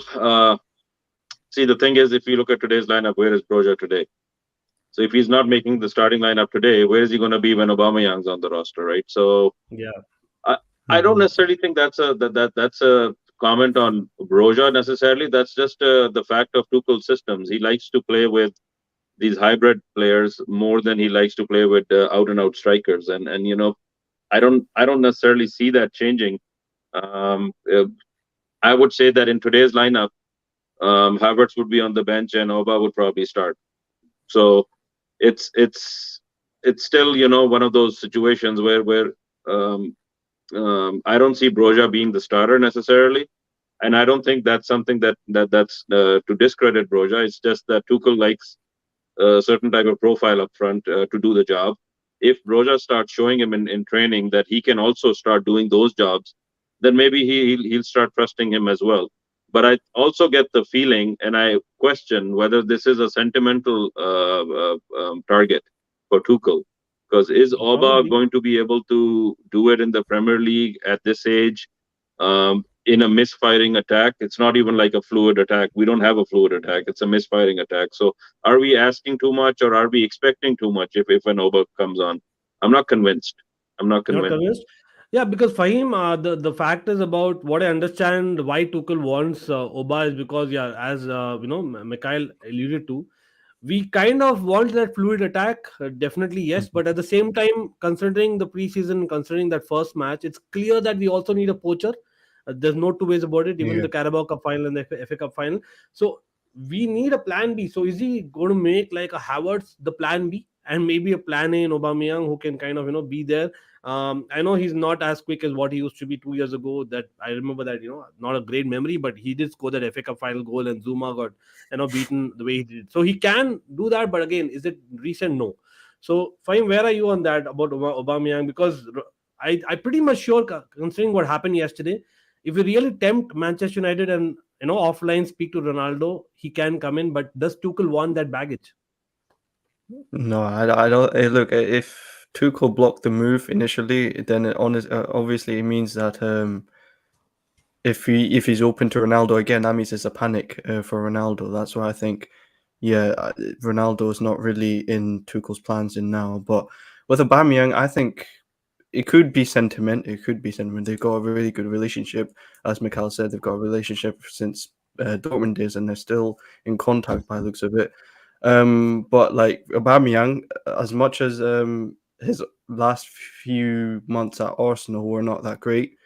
See, the thing is, if you look at today's lineup, where is Broja today? So if he's not making the starting lineup today, where is he going to be when Aubameyang's on the roster, right? So Yeah. I, I don't Mhm. necessarily think that's a comment on Broja necessarily. That's just the fact of Tuchel systems. He likes to play with these hybrid players more than he likes to play with out and out strikers, and I don't necessarily see that changing. I would say that in today's lineup, Havertz would be on the bench and Oba would probably start. So it's it's it's still one of those situations where um, I don't see Broja being the starter necessarily, and I don't think that's something that's to discredit Broja. It's just that Tuchel likes a certain type of profile up front to do the job. If Broja starts showing him in training that he can also start doing those jobs, then maybe he'll start trusting him as well. But I also get the feeling, and I question whether this is a sentimental target for Tuchel. Because is Oba Probably. going to be able to do it in the Premier League at this age? In a misfiring attack, it's not even like a fluid attack. We don't have a fluid attack. It's a misfiring attack. So are we asking too much or are we expecting too much if an Oba comes on? I'm not convinced. I'm not You're not convinced. convinced? Yeah, because Fahim, the fact is about what I understand why Tuchel wants Oba is because, yeah, as Mikhail alluded to, we kind of want that fluid attack, definitely yes, but at the same time, considering the preseason, considering that first match, it's clear that we also need a poacher. There's no two ways about it. Even Yeah. the Carabao Cup final and the FA Cup final. So we need a plan B. So is he going to make like a Havertz the plan B and maybe a plan A in Aubameyang who can kind of be there? I know he's not as quick as what he used to be 2 years ago. That I remember that not a great memory, but he did score that FA Cup final goal and Zuma got beaten the way he did. So he can do that, but again, is it recent? No. So fine, where are you on that about Aubameyang? Because I pretty much sure, considering what happened yesterday, if we really tempt Manchester United and offline speak to Ronaldo, he can come in. But does Tuchel want that baggage? No, I don't. Look, if Tuchel blocked the move initially, then obviously it means that if he's open to Ronaldo again, that means it's a panic for Ronaldo. That's why I think, yeah, Ronaldo is not really in Tuchel's plans in now. But with Aubameyang, I think it could be sentiment. It could be sentiment. They've got a really good relationship, as Mikhail said. They've got a relationship since Dortmund days, and they're still in contact by the looks of it. But like Aubameyang, as much as his last few months at Arsenal were not that great,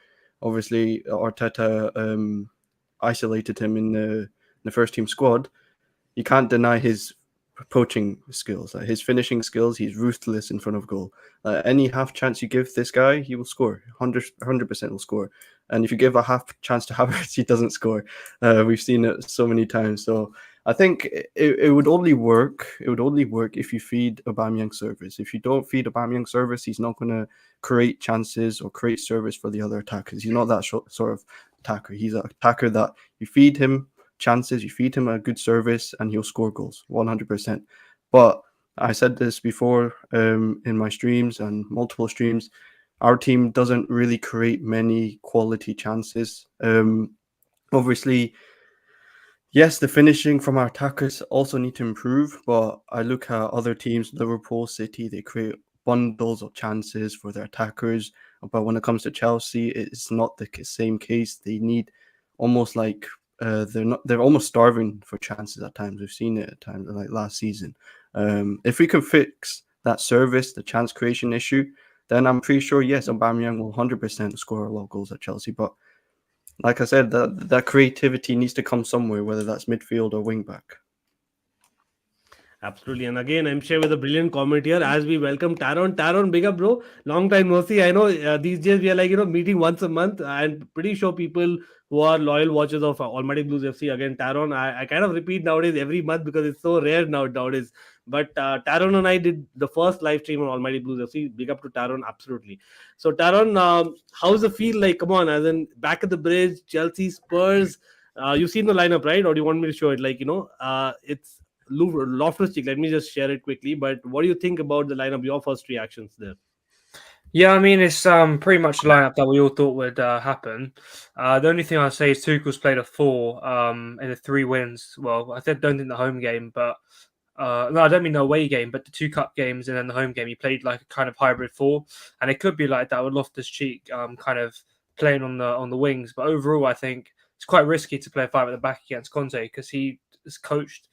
obviously Arteta isolated him in the first team squad. You can't deny his poaching skills, his finishing skills. He's ruthless in front of goal. Any half chance you give this guy, he will score. 100% will score. And if you give a half chance to Havertz, he doesn't score. We've seen it so many times. So I think it would only work. It would only work if you feed Aubameyang service. If you don't feed Aubameyang service, he's not going to create chances or create service for the other attackers. He's not that sort of attacker. He's an attacker that you feed him chances, you feed him a good service, and he'll score goals 100%. But I said this before in my streams and multiple streams. Our team doesn't really create many quality chances. Obviously, yes, the finishing from our attackers also need to improve, but I look at other teams, Liverpool, City, they create bundles of chances for their attackers. But when it comes to Chelsea, it's not the same case. They need almost like they're almost starving for chances at times. We've seen it at times like last season. If we can fix that service, the chance creation issue, then I'm pretty sure yes, Aubameyang will 100% score a lot of goals at Chelsea. But like I said, that creativity needs to come somewhere, whether that's midfield or wing back. Absolutely. And again, I'm sure with a brilliant comment here as we welcome Taron. Taron, big up, bro. Long time no see. I know these days we are like, meeting once a month. And pretty sure people who are loyal watchers of Almighty Blues FC, again, Taron, I kind of repeat nowadays every month because it's so rare nowadays. But Taron and I did the first live stream on Almighty Blues FC. Big up to Taron, absolutely. So, Taron, how's the feel like? Come on, as in back at the bridge, Chelsea, Spurs. You've seen the lineup, right? Or do you want me to show it? Like, it's Loftus Cheek. Let me just share it quickly. But what do you think about the lineup? Your first reactions there? Yeah, I mean, it's pretty much the lineup that we all thought would happen. The only thing I'd say is Tuchel's played a 4 in the 3 wins. Well, don't think the home game, but no, I don't mean the away game, but the 2 cup games and then the home game. He played like a kind of hybrid 4, and it could be like that with Loftus-Cheek kind of playing on the wings. But overall, I think it's quite risky to play a 5 at the back against Conte because he has coached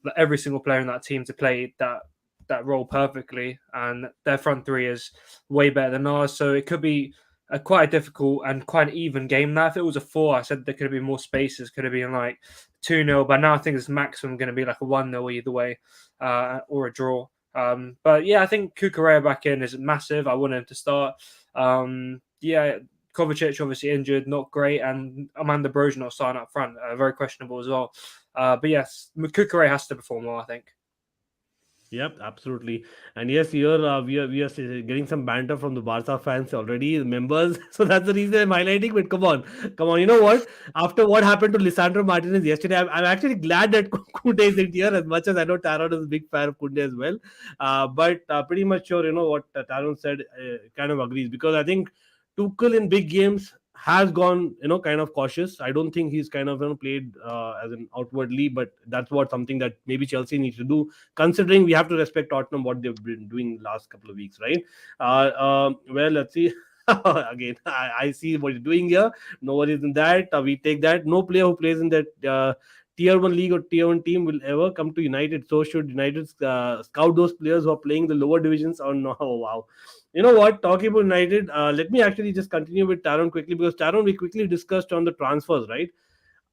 like, every single player in that team to play that role perfectly, and their front 3 is way better than ours. So it could be a quite difficult and quite an even game. Now, if it was a 4, I said there could have been more spaces, could have been like 2-0, but now I think it's maximum going to be like a 1-0 either way, or a draw. But yeah, I think Cucurella back in is massive. I want him to start. Yeah, Kovacic obviously injured, not great, and Amanda Broja not starting up front, very questionable as well. But yes, Cucurella has to perform well, I think. Yep, absolutely. And yes, here we are getting some banter from the Barca fans already, the members. So that's the reason I'm highlighting. But come on. You know what? After what happened to Lisandro Martinez yesterday, I'm actually glad that Kunde isn't here. As much as I know Taron is a big fan of Kunde as well, but pretty much sure, you know what Taron said, kind of agrees, because I think Tuchel in big games has gone, you know, kind of cautious. I don't think he's kind of, you know, played as an outwardly, but that's what something that maybe Chelsea needs to do, considering we have to respect Tottenham what they've been doing last couple of weeks, right? Well, let's see. Again, I see what you're doing here. No worries in that. We take that. No player who plays in that tier 1 league or tier 1 team will ever come to United. So should United scout those players who are playing the lower divisions or no? Oh, wow. You know what? Talking about United, let me actually just continue with Taron quickly, because Taron, we quickly discussed on the transfers, right?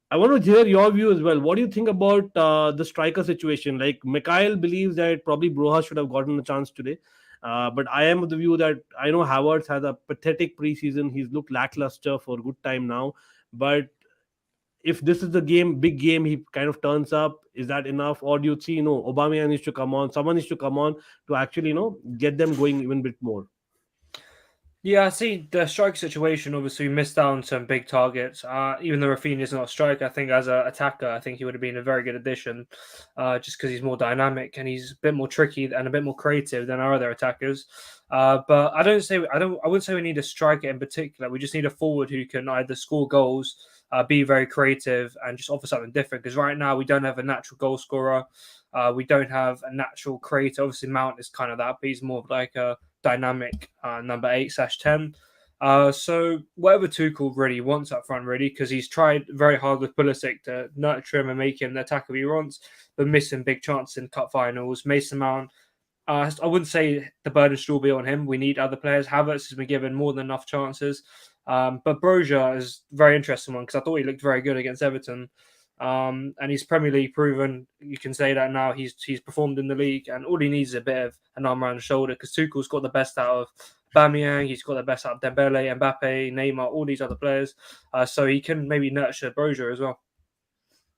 I want to hear your view as well. What do you think about the striker situation? Like, Mikhail believes that probably Broha should have gotten a chance today. But I am of the view that I know Havertz has a pathetic preseason. He's looked lackluster for a good time now. But if this is the game, big game, he kind of turns up. Is that enough? Or do you see, Aubameyang needs to come on. Someone needs to come on to actually, get them going even a bit more. Yeah, I see the strike situation. Obviously, we missed out on some big targets. Even though Rafinha is not a striker, I think as an attacker, I think he would have been a very good addition, just because he's more dynamic and he's a bit more tricky and a bit more creative than our other attackers. But I wouldn't say we need a striker in particular. We just need a forward who can either score goals, be very creative, and just offer something different. Because right now we don't have a natural goal scorer. We don't have a natural creator. Obviously, Mount is kind of that, but he's more of like a dynamic number 8/10. So whatever Tuchel really wants up front, really, because he's tried very hard with Pulisic to nurture him and make him the attacker he wants, but missing big chances in cup finals. Mason Mount, I wouldn't say the burden should all be on him. We need other players. Havertz has been given more than enough chances. But Broja is a very interesting one because I thought he looked very good against Everton. And he's Premier League proven. You can say that now. He's performed in the league, and all he needs is a bit of an arm around the shoulder because Tuchel's got the best out of Aubameyang. He's got the best out of Dembele, Mbappe, Neymar, all these other players. So he can maybe nurture Broja as well.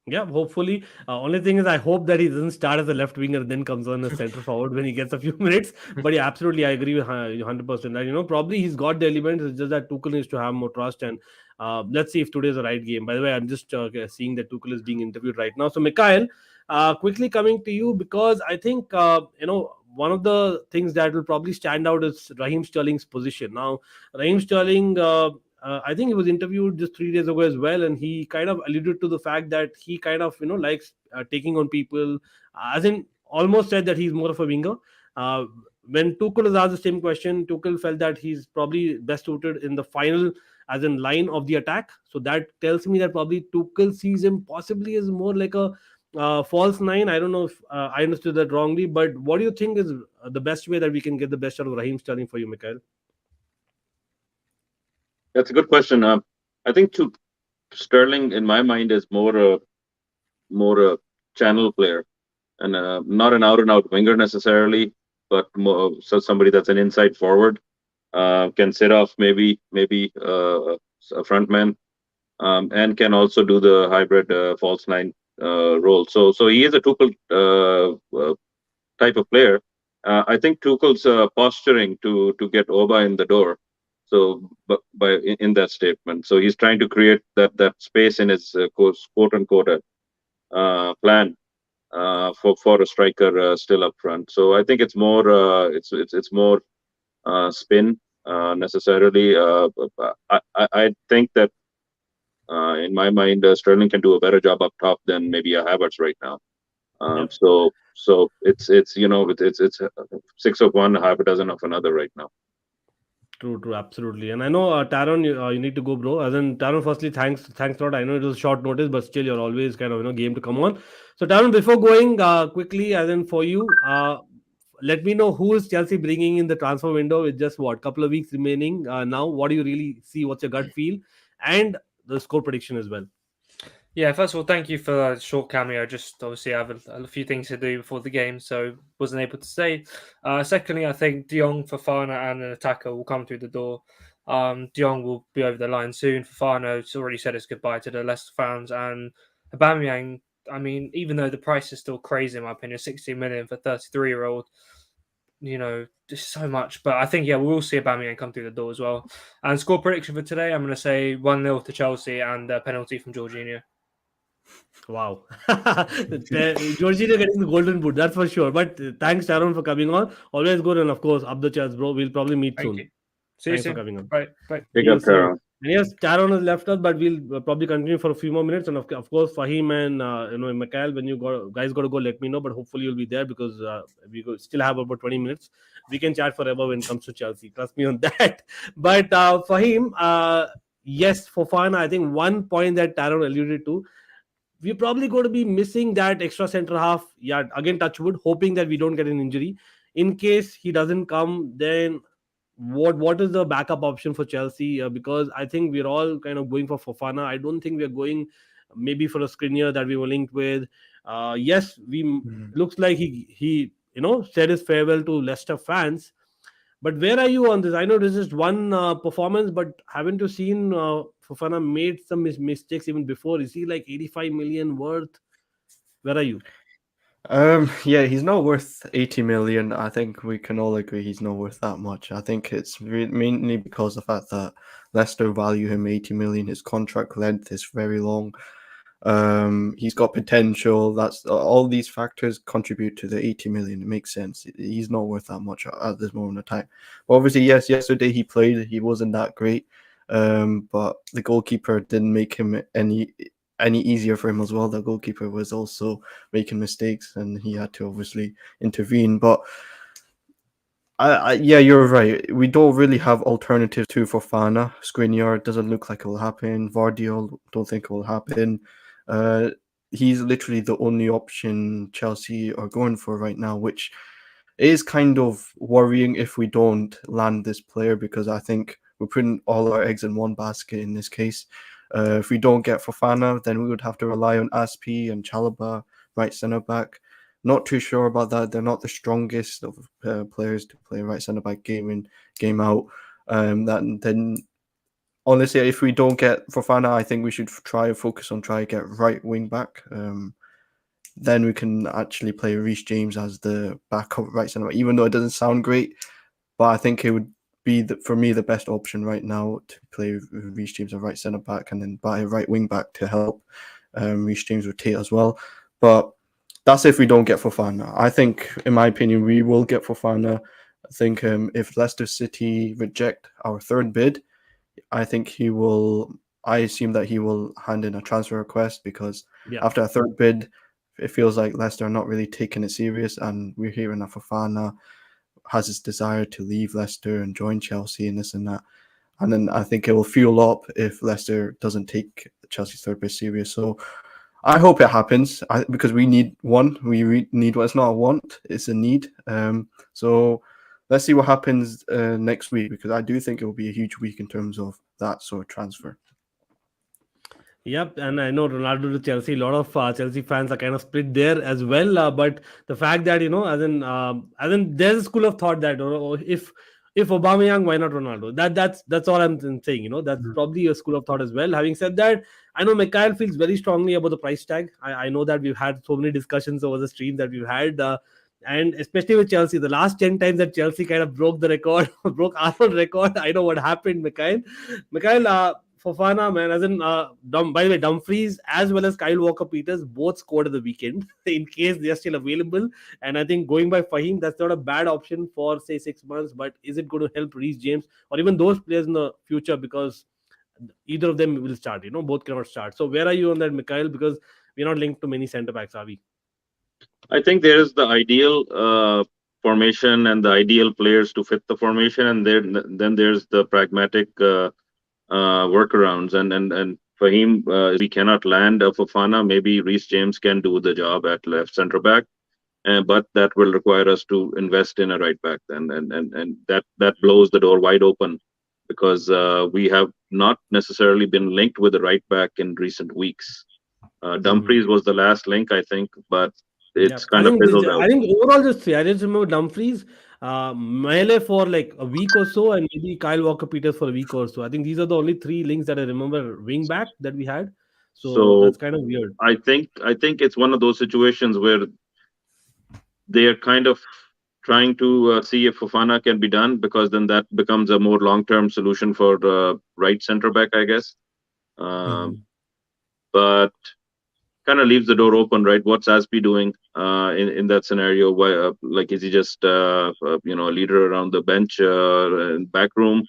Yeah, hopefully. Only thing is, I hope that he doesn't start as a left winger and then comes on as center forward when he gets a few minutes. But yeah, absolutely, I agree with 100%. And probably he's got the elements. It's just that Tuchel needs to have more trust. And let's see if today is the right game. By the way, I'm just seeing that Tuchel is being interviewed right now. So, Mikhail, quickly coming to you, because I think one of the things that will probably stand out is Raheem Sterling's position. Now, Raheem Sterling. I think he was interviewed just 3 days ago as well, and he kind of alluded to the fact that he kind of likes taking on people, as in almost said that he's more of a winger. When Tuchel was asked the same question, Tuchel felt that he's probably best suited in the final, as in line of the attack. So that tells me that probably Tuchel sees him possibly as more like a false nine. I don't know if I understood that wrongly, but what do you think is the best way that we can get the best out of Raheem Sterling for you, Mikhail? That's a good question. I think Sterling, in my mind, is more a channel player, and not an out and out winger necessarily, but more, so somebody that's an inside forward, can sit off maybe a front man, and can also do the hybrid false nine role. So he is a Tuchel type of player. I think Tuchel's posturing to get Oba in the door. So, in that statement, so he's trying to create that space in his quote unquote plan for a striker still up front. So I think it's more spin necessarily. I think that in my mind, Sterling can do a better job up top than maybe a Havertz right now. Yep. So it's it's 6 of one, half a dozen of another right now. True, absolutely. And I know, Taron, you need to go, bro. As in, Taron, firstly, thanks a lot. I know it was short notice, but still, you're always kind of game to come on. So, Taron, before going quickly, as in for you, let me know who is Chelsea bringing in the transfer window with just what couple of weeks remaining. Now, what do you really see? What's your gut feel, and the score prediction as well? Yeah, first of all, thank you for a short cameo. Just obviously, I have a few things to do before the game, so wasn't able to stay. Secondly, I think Jong, Fofana, and an attacker will come through the door. Jong will be over the line soon. Fofana's already said his goodbye to the Leicester fans, and Aubameyang. I mean, even though the price is still crazy in my opinion, 16 million for 33-year-old, just so much. But I think we'll see Aubameyang come through the door as well. And score prediction for today, I'm going to say 1-0 to Chelsea and a penalty from Jorginho. Wow. Jorginho getting the golden boot, that's for sure. But thanks, Taron, for coming on. Always good, and of course, up the chance, bro. We'll probably meet Thank soon. you. See you Thanks for soon. coming on. Bye. Big See up, you soon. Tara. And yes, Taron has left us, but we'll probably continue for a few more minutes. And of course, Fahim and Mikhail, when you guys got to go, let me know. But hopefully, you'll be there because still have about 20 minutes. We can chat forever when it comes to Chelsea. Trust me on that. But Fahim, yes, Fofana, I think one point that Taron alluded to, we're probably going to be missing that extra center half. Yeah, again, touch wood, hoping that we don't get an injury. In case he doesn't come, then what is the backup option for Chelsea? Because I think we're all kind of going for Fofana. I don't think we're going maybe for a Skriniar that we were linked with. Yes, looks like he said his farewell to Leicester fans. But where are you on this? I know this is one performance, but haven't you seen Fofana made some mistakes even before? Is he like 85 million worth? Where are you? Yeah, he's not worth 80 million. I think we can all agree he's not worth that much. I think it's mainly because of the fact that Leicester value him 80 million. His contract length is very long. He's got potential. That's all these factors contribute to the 80 million. It makes sense. He's not worth that much at this moment of time. But obviously, yes, yesterday he played. He wasn't that great. But the goalkeeper didn't make him any easier for him as well. The goalkeeper was also making mistakes, and he had to obviously intervene. But yeah, you're right. We don't really have alternatives to Fofana. Skriniar doesn't look like it will happen. Gvardiol, don't think it will happen. He's literally the only option Chelsea are going for right now, which is kind of worrying if we don't land this player, because I think we're putting all our eggs in one basket in this case. If we don't get Fofana, then we would have to rely on Aspi and Chalobah, right centre back. Not too sure about that. They're not the strongest of players to play right centre back game in, game out. Then honestly, if we don't get Fofana, I think we should try to get right wing back. Then we can actually play Reece James as the backup right centre back, even though it doesn't sound great. But I think it would be for me the best option right now to play Reece James as right centre back, and then buy a right wing back to help Reece James rotate as well. But that's if we don't get Fofana. I think, in my opinion, we will get Fofana. I think if Leicester City reject our third bid, I think he will. I assume that he will hand in a transfer request, because after a third bid, it feels like Leicester are not really taking it serious, and we're hearing that Fofana has his desire to leave Leicester and join Chelsea and this and that. And then I think it will fuel up if Leicester doesn't take Chelsea's third bid serious. So I hope it happens, because we need one. We need one. It's not a want, it's a need. So let's see what happens next week, because I do think it will be a huge week in terms of that sort of transfer. Yep, and I know Ronaldo to Chelsea. A lot of Chelsea fans are kind of split there as well. But the fact that as in, there's a school of thought that if Aubameyang, why not Ronaldo? That's all I'm saying. That's probably a school of thought as well. Having said that, I know Mikhail feels very strongly about the price tag. I know that we've had so many discussions over the stream that we've had. And especially with Chelsea, the last 10 times that Chelsea kind of broke the record, broke our record, I know what happened, Mikhail. Mikhail, Fofana, man, as in, by the way, Dumfries as well as Kyle Walker-Peters both scored at the weekend in case they are still available. And I think going by Fahim, that's not a bad option for, say, 6 months. But is it going to help Reece James or even those players in the future? Because either of them will start, both cannot start. So where are you on that, Mikhail? Because we're not linked to many centre backs, are we? I think there is the ideal formation and the ideal players to fit the formation, and then there's the pragmatic workarounds. And for him, we cannot land a Fofana. Maybe Reece James can do the job at left centre back, but that will require us to invest in a right back. And that blows the door wide open because we have not necessarily been linked with the right back in recent weeks. Dumfries was the last link, I think, but it's kind of fizzled out. I think overall just three. I just remember Dumfries, Mele for like a week or so, and maybe Kyle Walker-Peters for a week or so. I think these are the only three links that I remember wing back that we had. So that's kind of weird. I think it's one of those situations where they are kind of trying to see if Fofana can be done, because then that becomes a more long-term solution for the right centre back, I guess. But kind of leaves the door open, right? What's Aspi doing in that scenario? Why, like, is he just a leader around the bench and back room,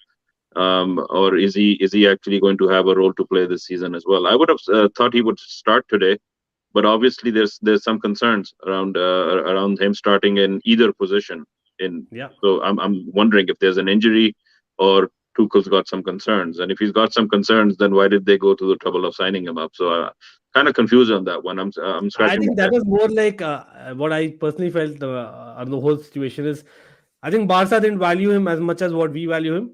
or is he actually going to have a role to play this season as well? I would have thought he would start today, but obviously there's some concerns around him starting in either position. So I'm wondering if there's an injury or Tuchel's got some concerns, and if he's got some concerns, then why did they go to the trouble of signing him up? So kind of confused on that one. I'm scratching. I think that was more like what I personally felt on the whole situation is, I think Barca didn't value him as much as what we value him.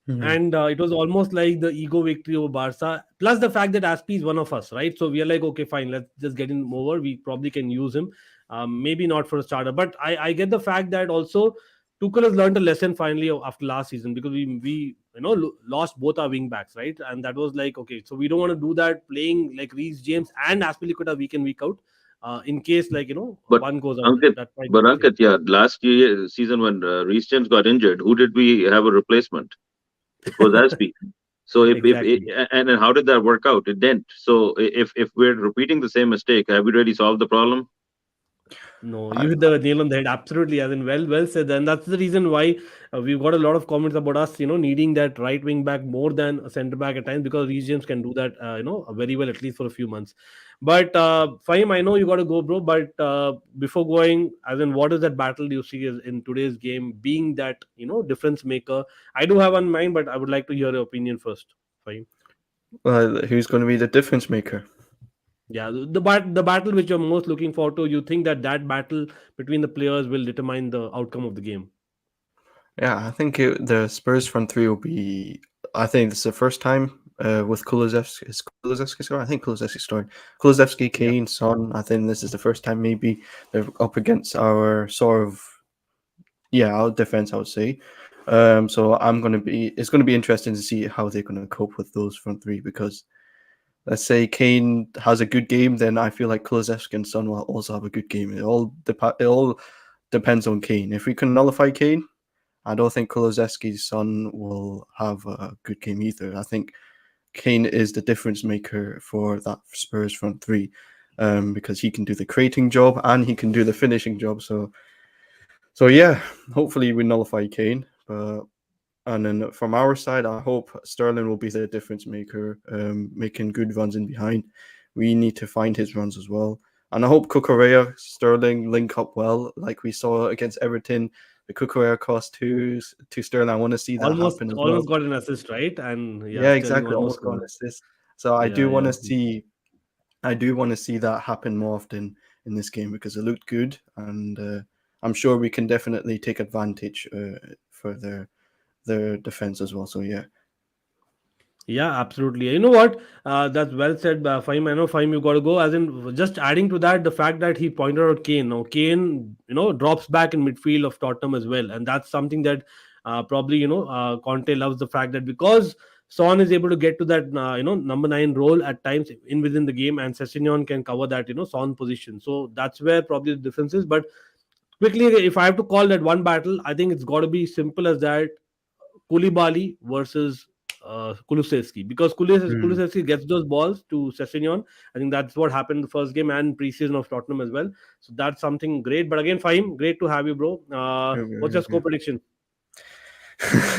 And it was almost like the ego victory over Barca, plus the fact that Aspi is one of us, right? So we are like, okay, fine, let's just get him over. We probably can use him, maybe not for a starter. But I get the fact that also Tuchel has learned a lesson finally after last season, because we lost both our wing backs, right? And that was like, okay, so we don't want to do that, playing like Reece James and Aspilicueta week in, week out, in case but one goes out. Ankit, yeah, last year season when Reece James got injured, who did we have a replacement? It was Aspi. So and how did that work out? It didn't. So if we're repeating the same mistake, have we really solved the problem? No, you hit the nail on the head. Absolutely, as in well said. And that's the reason why we've got a lot of comments about us, needing that right wing back more than a centre back at times, because Reece James can do that, very well, at least for a few months. But Fahim, I know you got to go, bro. But before going, as in, what is that battle do you see in today's game being that difference maker? I do have one in mind, but I would like to hear your opinion first, Fahim. Who's going to be the difference maker? Yeah, the battle which you're most looking forward to, you think that battle between the players will determine the outcome of the game? Yeah, I think the Spurs front three will be. I think it's the first time with Kulusevski. Is Kulusevski scoring? I think Kulusevski scoring. Kulusevski, Kane, Son. I think this is the first time maybe they're up against our sort of our defense, I would say. So it's going to be interesting to see how they're going to cope with those front three, because let's say Kane has a good game, then I feel like Kulusevski and Son will also have a good game. It all depends on Kane. If we can nullify Kane, I don't think Kulusevski's Son will have a good game either. I think Kane is the difference maker for that Spurs front three, because he can do the creating job and he can do the finishing job. So yeah, hopefully we nullify Kane. And then from our side, I hope Sterling will be the difference maker, making good runs in behind. We need to find his runs as well. And I hope Cucurella, Sterling link up well, like we saw against Everton. The Cucurella cross to Sterling. I want to see that happen as well. Almost got an assist, right? And exactly, almost got an assist. So I do want to see that happen more often in this game, because it looked good, and I'm sure we can definitely take advantage for their defense as well. So yeah, absolutely. You know what? That's well said, Fahim. I know, Fahim, you got to go. As in, just adding to that, the fact that he pointed out Kane. Now, Kane, drops back in midfield of Tottenham as well, and that's something that probably Conte loves, the fact that because Son is able to get to that number 9 role at times within the game, and Sessegnon can cover that Son position. So that's where probably the difference is. But quickly, if I have to call that one battle, I think it's got to be simple as that: Koulibaly versus Kulusevski, because Kulusevski gets those balls to Sessegnon. I think that's what happened in the first game and preseason of Tottenham as well. So that's something great. But again, Fahim, great to have you, bro. What's your score prediction?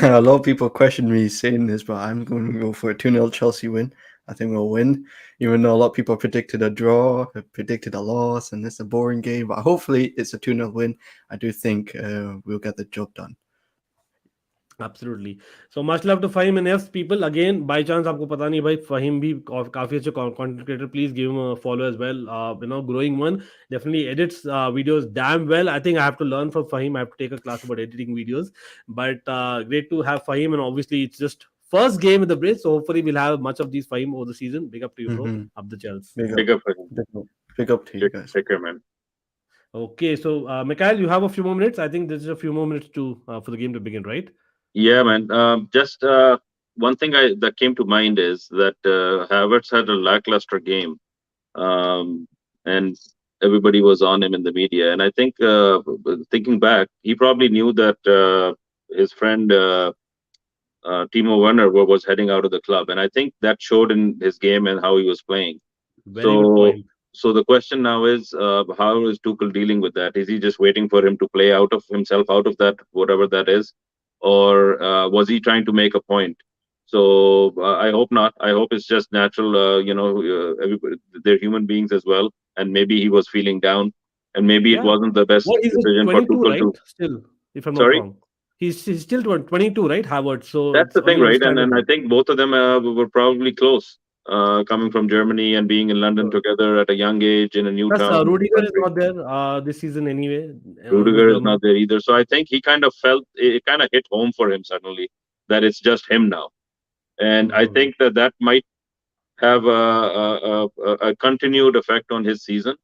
A lot of people question me saying this, but I'm going to go for a 2-0 Chelsea win. I think we'll win, even though a lot of people predicted a draw, predicted a loss, and it's a boring game. But hopefully it's a 2-0 win. I do think we'll get the job done. Absolutely. So much love to Fahim and yes, people. Again, by chance, आपको पता नहीं भाई, Fahim भी काफी अच्छे content creator. Please give him a follow as well. Growing one, definitely edits videos damn well. I think I have to learn from Fahim. I have to take a class about editing videos. But great to have Fahim, and obviously it's just first game in the bridge. So hopefully we'll have much of these Fahim over the season. Big up to you, bro. Up the Chelsea. Big up. Big up to you guys. Take care, man. Okay, so Mikhail, you have a few more minutes. I think there's a few more minutes to for the game to begin, right? Yeah, man. Just one thing that came to mind is that Havertz had a lackluster game, and everybody was on him in the media. And I think, thinking back, he probably knew that his friend Timo Werner was heading out of the club, and I think that showed in his game and how he was playing. Very good point. So the question now is, how is Tuchel dealing with that? Is he just waiting for him to play out of himself, out of that, whatever that is? Or was he trying to make a point? So I hope not. I hope it's just natural. Everybody, they're human beings as well, and maybe he was feeling down, and maybe it wasn't the best decision for Tuchel right? to. Still, if I'm Sorry? not wrong, he's still 22, right, Havertz? So That's the thing, right? And understandable. I think both of them were probably close, coming from Germany and being in London together at a young age in a new Plus, town. Rudiger is not there this season anyway. Rudiger is not there either. So I think he kind of felt it kind of hit home for him suddenly that it's just him now. And I think that might have a continued effect on his season.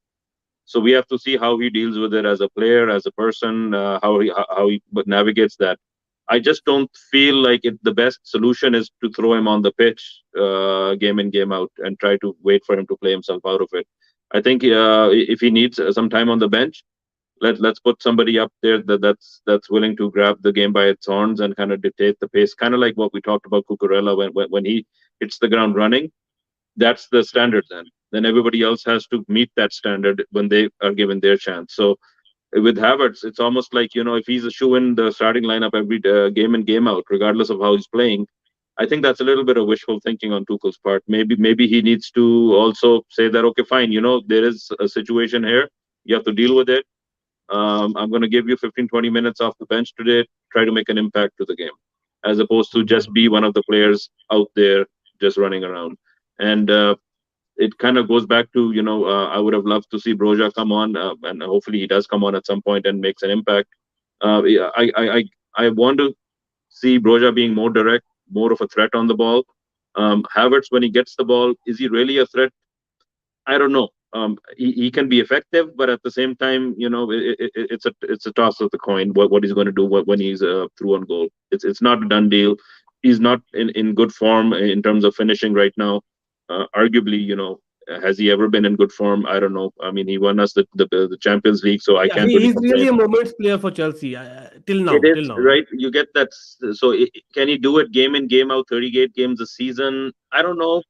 So we have to see how he deals with it as a player, as a person, how he navigates that. I just don't feel like the best solution is to throw him on the pitch game in, game out and try to wait for him to play himself out of it. I think if he needs some time on the bench, let's put somebody up there that's willing to grab the game by its horns and kind of dictate the pace, kind of like what we talked about Cucurella when he hits the ground running. That's the standard. Then everybody else has to meet that standard when they are given their chance. So with Havertz, it's almost like, if he's a shoe in the starting lineup every game in, game out, regardless of how he's playing, I think that's a little bit of wishful thinking on Tuchel's part. Maybe he needs to also say that, okay, fine, there is a situation here, you have to deal with it. I'm going to give you 15-20 minutes off the bench today, try to make an impact to the game, as opposed to just be one of the players out there just running around. And it kind of goes back to, I would have loved to see Broja come on, and hopefully he does come on at some point and makes an impact. I want to see Broja being more direct, more of a threat on the ball. Havertz, when he gets the ball, is he really a threat? I don't know. He can be effective, but at the same time, it's a toss of the coin. What he's going to do when he's through on goal. It's not a done deal. He's not in good form in terms of finishing right now. Arguably, has he ever been in good form? I don't know. I mean, he won us the Champions League, so I can't. He's really a moments player for Chelsea till now. It is, right? You get that. So can he do it game in, game out, 38 games a season? I don't know.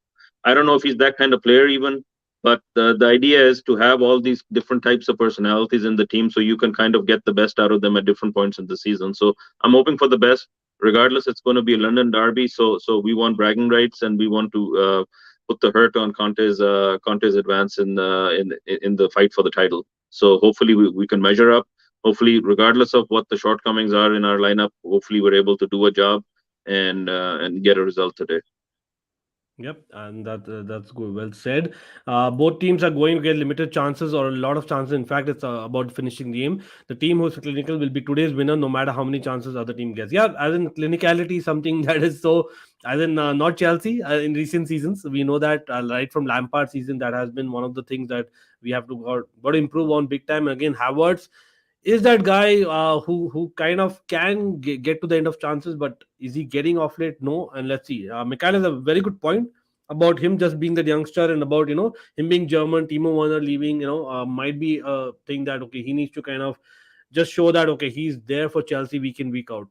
I don't know if he's that kind of player even. But the idea is to have all these different types of personalities in the team so you can kind of get the best out of them at different points in the season. So I'm hoping for the best. Regardless, it's going to be a London derby. So we want bragging rights, and we want to put the hurt on Conte's advance in the fight for the title. So hopefully we can measure up. Hopefully, regardless of what the shortcomings are in our lineup, hopefully we're able to do a job and get a result today. Yep, and that's good. Well said. Both teams are going to get limited chances or a lot of chances. In fact, it's about finishing the game. The team who's clinical will be today's winner, no matter how many chances other team gets. Yeah, as in clinicality, something that is so. As in not Chelsea in recent seasons, we know that right from Lampard season, that has been one of the things that we have to got to improve on big time. And again, Havertz is that guy who kind of can get to the end of chances, but is he getting off late? No. And let's see. Mikhail has a very good point about him just being that youngster, and about him being German. Timo Werner leaving, might be a thing that he needs to kind of just show that he's there for Chelsea week in, week out.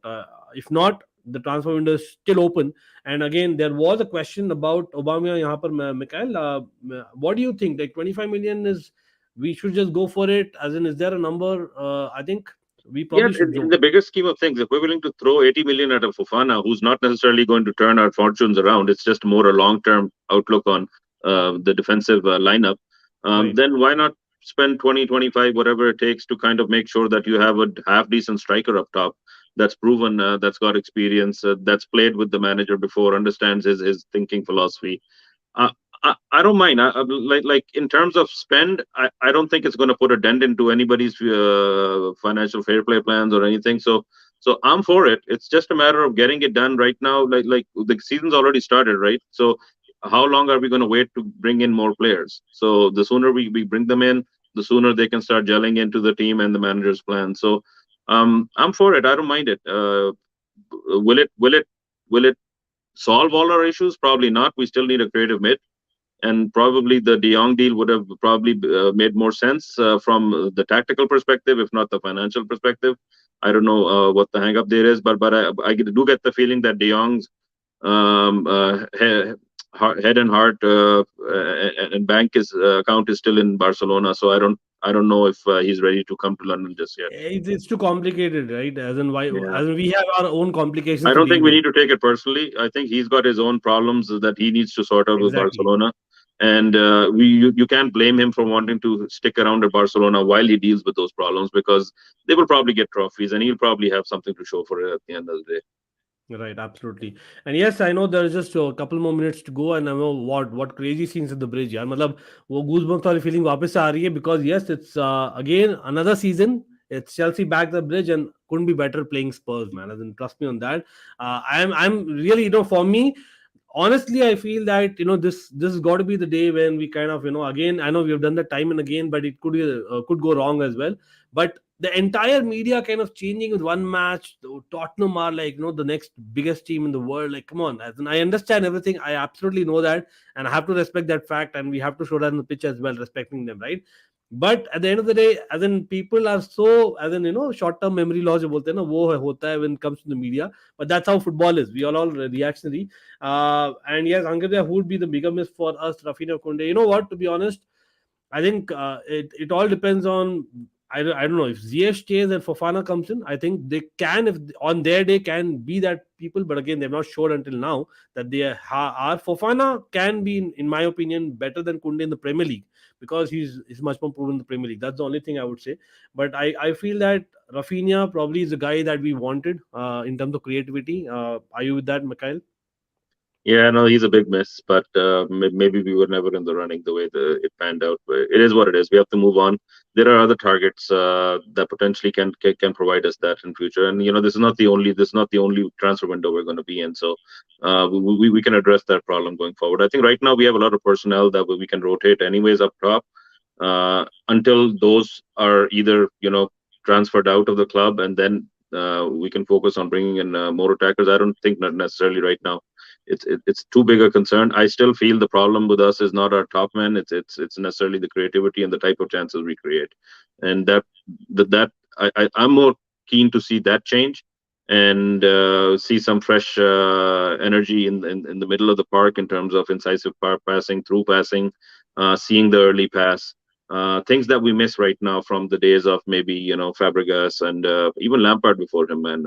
If not, the transfer window is still open. And again, there was a question about Aubameyang. यहाँ पर Mikhail, what do you think? Like 25 million is, we should just go for it? As in, is there a number? I think we Yeah, probably should in go. the bigger scheme of things, if we're willing to throw 80 million at a Fofana, who's not necessarily going to turn our fortunes around, it's just more a long-term outlook on the defensive lineup, Right. then why not spend 20, 25, whatever it takes to kind of make sure that you have a half-decent striker up top that's proven, that's got experience, that's played with the manager before, understands his thinking philosophy. Uh, I don't mind. Like in terms of spend, I don't think it's going to put a dent into anybody's financial fair play plans or anything. So I'm for it. It's just a matter of getting it done right now. Like the season's already started, right? So how long are we going to wait to bring in more players? So the sooner we bring them in, the sooner they can start gelling into the team and the manager's plan. So I'm for it. I don't mind it. Will it solve all our issues? Probably not. We still need a creative mid, and probably the De Jong deal would have probably made more sense from the tactical perspective, if not the financial perspective. I don't know what the hang up there is, but I do get the feeling that De Jong's head and heart and bank account is still in Barcelona. So I don't know if he's ready to come to London just yet. It's too complicated, right? As in, why? Yeah. As in, we have our own complications I to don't think deal we with. need to take it personally. I think he's got his own problems that he needs to sort out with Exactly. Barcelona, and you can't blame him for wanting to stick around at Barcelona while he deals with those problems, because they will probably get trophies and he'll probably have something to show for it at the end of the day. Right, absolutely. And yes, I know there's just a couple more minutes to go, and I know what crazy scenes at the bridge, यार. मतलब वो goosebumps वाली feeling वापस से आ रही है, because yes, it's again another season. It's Chelsea back the bridge and couldn't be better playing Spurs, man. As in, trust me on that. I'm really, for me, honestly, I feel that this has got to be the day when we kind of, again, I know we have done that time and again, but it could go wrong as well. But the entire media kind of changing with one match. Tottenham are like, the next biggest team in the world. Like, come on. As in, I understand everything. I absolutely know that, and I have to respect that fact, and we have to show that on the pitch as well, respecting them, right? But at the end of the day, as in, people are so, as in, short-term memory loss जो बोलते हैं ना, वो होता है when it comes to the media. But that's how football is. We are all reactionary. And yes, Ankit, who would be the bigger miss for us, Rafinha, Kunde? You know what? To be honest, I think it all depends on. I don't know if Ziyech stays and Fofana comes in. I think they can, if on their day, can be that people. But again, they've not showed until now that they are. Fofana can be, in my opinion, better than Kunde in the Premier League, because he's much more proven in the Premier League. That's the only thing I would say. But I feel that Rafinha probably is the guy that we wanted in terms of creativity. Are you with that, Mikhail? Yeah, no, he's a big miss, but maybe we were never in the running the way it panned out. But it is what it is. We have to move on. There are other targets that potentially can provide us that in future. And this is not the only transfer window we're going to be in. So we can address that problem going forward. I think right now we have a lot of personnel that we can rotate anyways up top until those are either transferred out of the club, and then we can focus on bringing in more attackers. I don't think not necessarily right now. It's too big a concern. I still feel the problem with us is not our top men. It's necessarily the creativity and the type of chances we create, and that I'm more keen to see that change and see some fresh energy in the middle of the park in terms of incisive passing, through passing, seeing the early pass. Things that we miss right now from the days of maybe Fabregas and even Lampard before him. And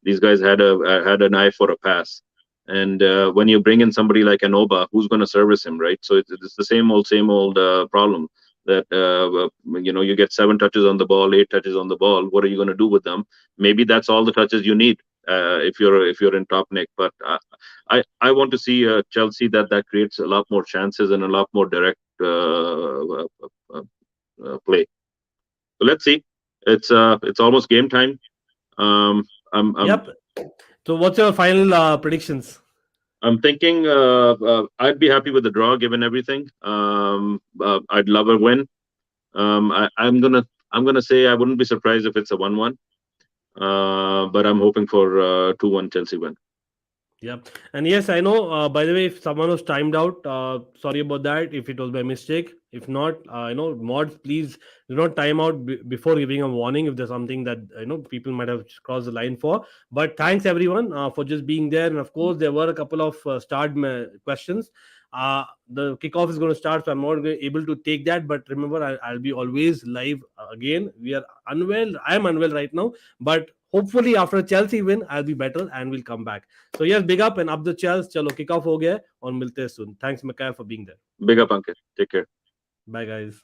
these guys had an eye for a pass. And when you bring in somebody like Anoba, who's going to service him, right? So it's the same old problem that you get 7 touches on the ball, 8 touches on the ball. What are you going to do with them? Maybe that's all the touches you need if you're in top nick. But I want to see Chelsea that creates a lot more chances and a lot more direct play. So let's see. It's almost game time. Yep. So what's your final predictions? I'm thinking I'd be happy with the draw given everything. I'd love a win. I'm gonna say I wouldn't be surprised if it's a 1-1. But I'm hoping for 2-1 Chelsea win. Yeah, and yes, I know. By the way, if someone was timed out, sorry about that. If it was by mistake, if not, mods, please do not time out before giving a warning if there's something that people might have crossed the line for. But thanks everyone for just being there, and of course there were a couple of questions. The kickoff is going to start, so I'm not able to take that. But remember, I'll be always live again. We are unwell. I am unwell right now, but hopefully after Chelsea win, I'll be better and we'll come back. So yes, big up and up the Chelsea. Chalo, kick off हो गया है और मिलते हैं soon. Thanks Mikhail for being there. Big up, Ankit. Take care. Bye guys.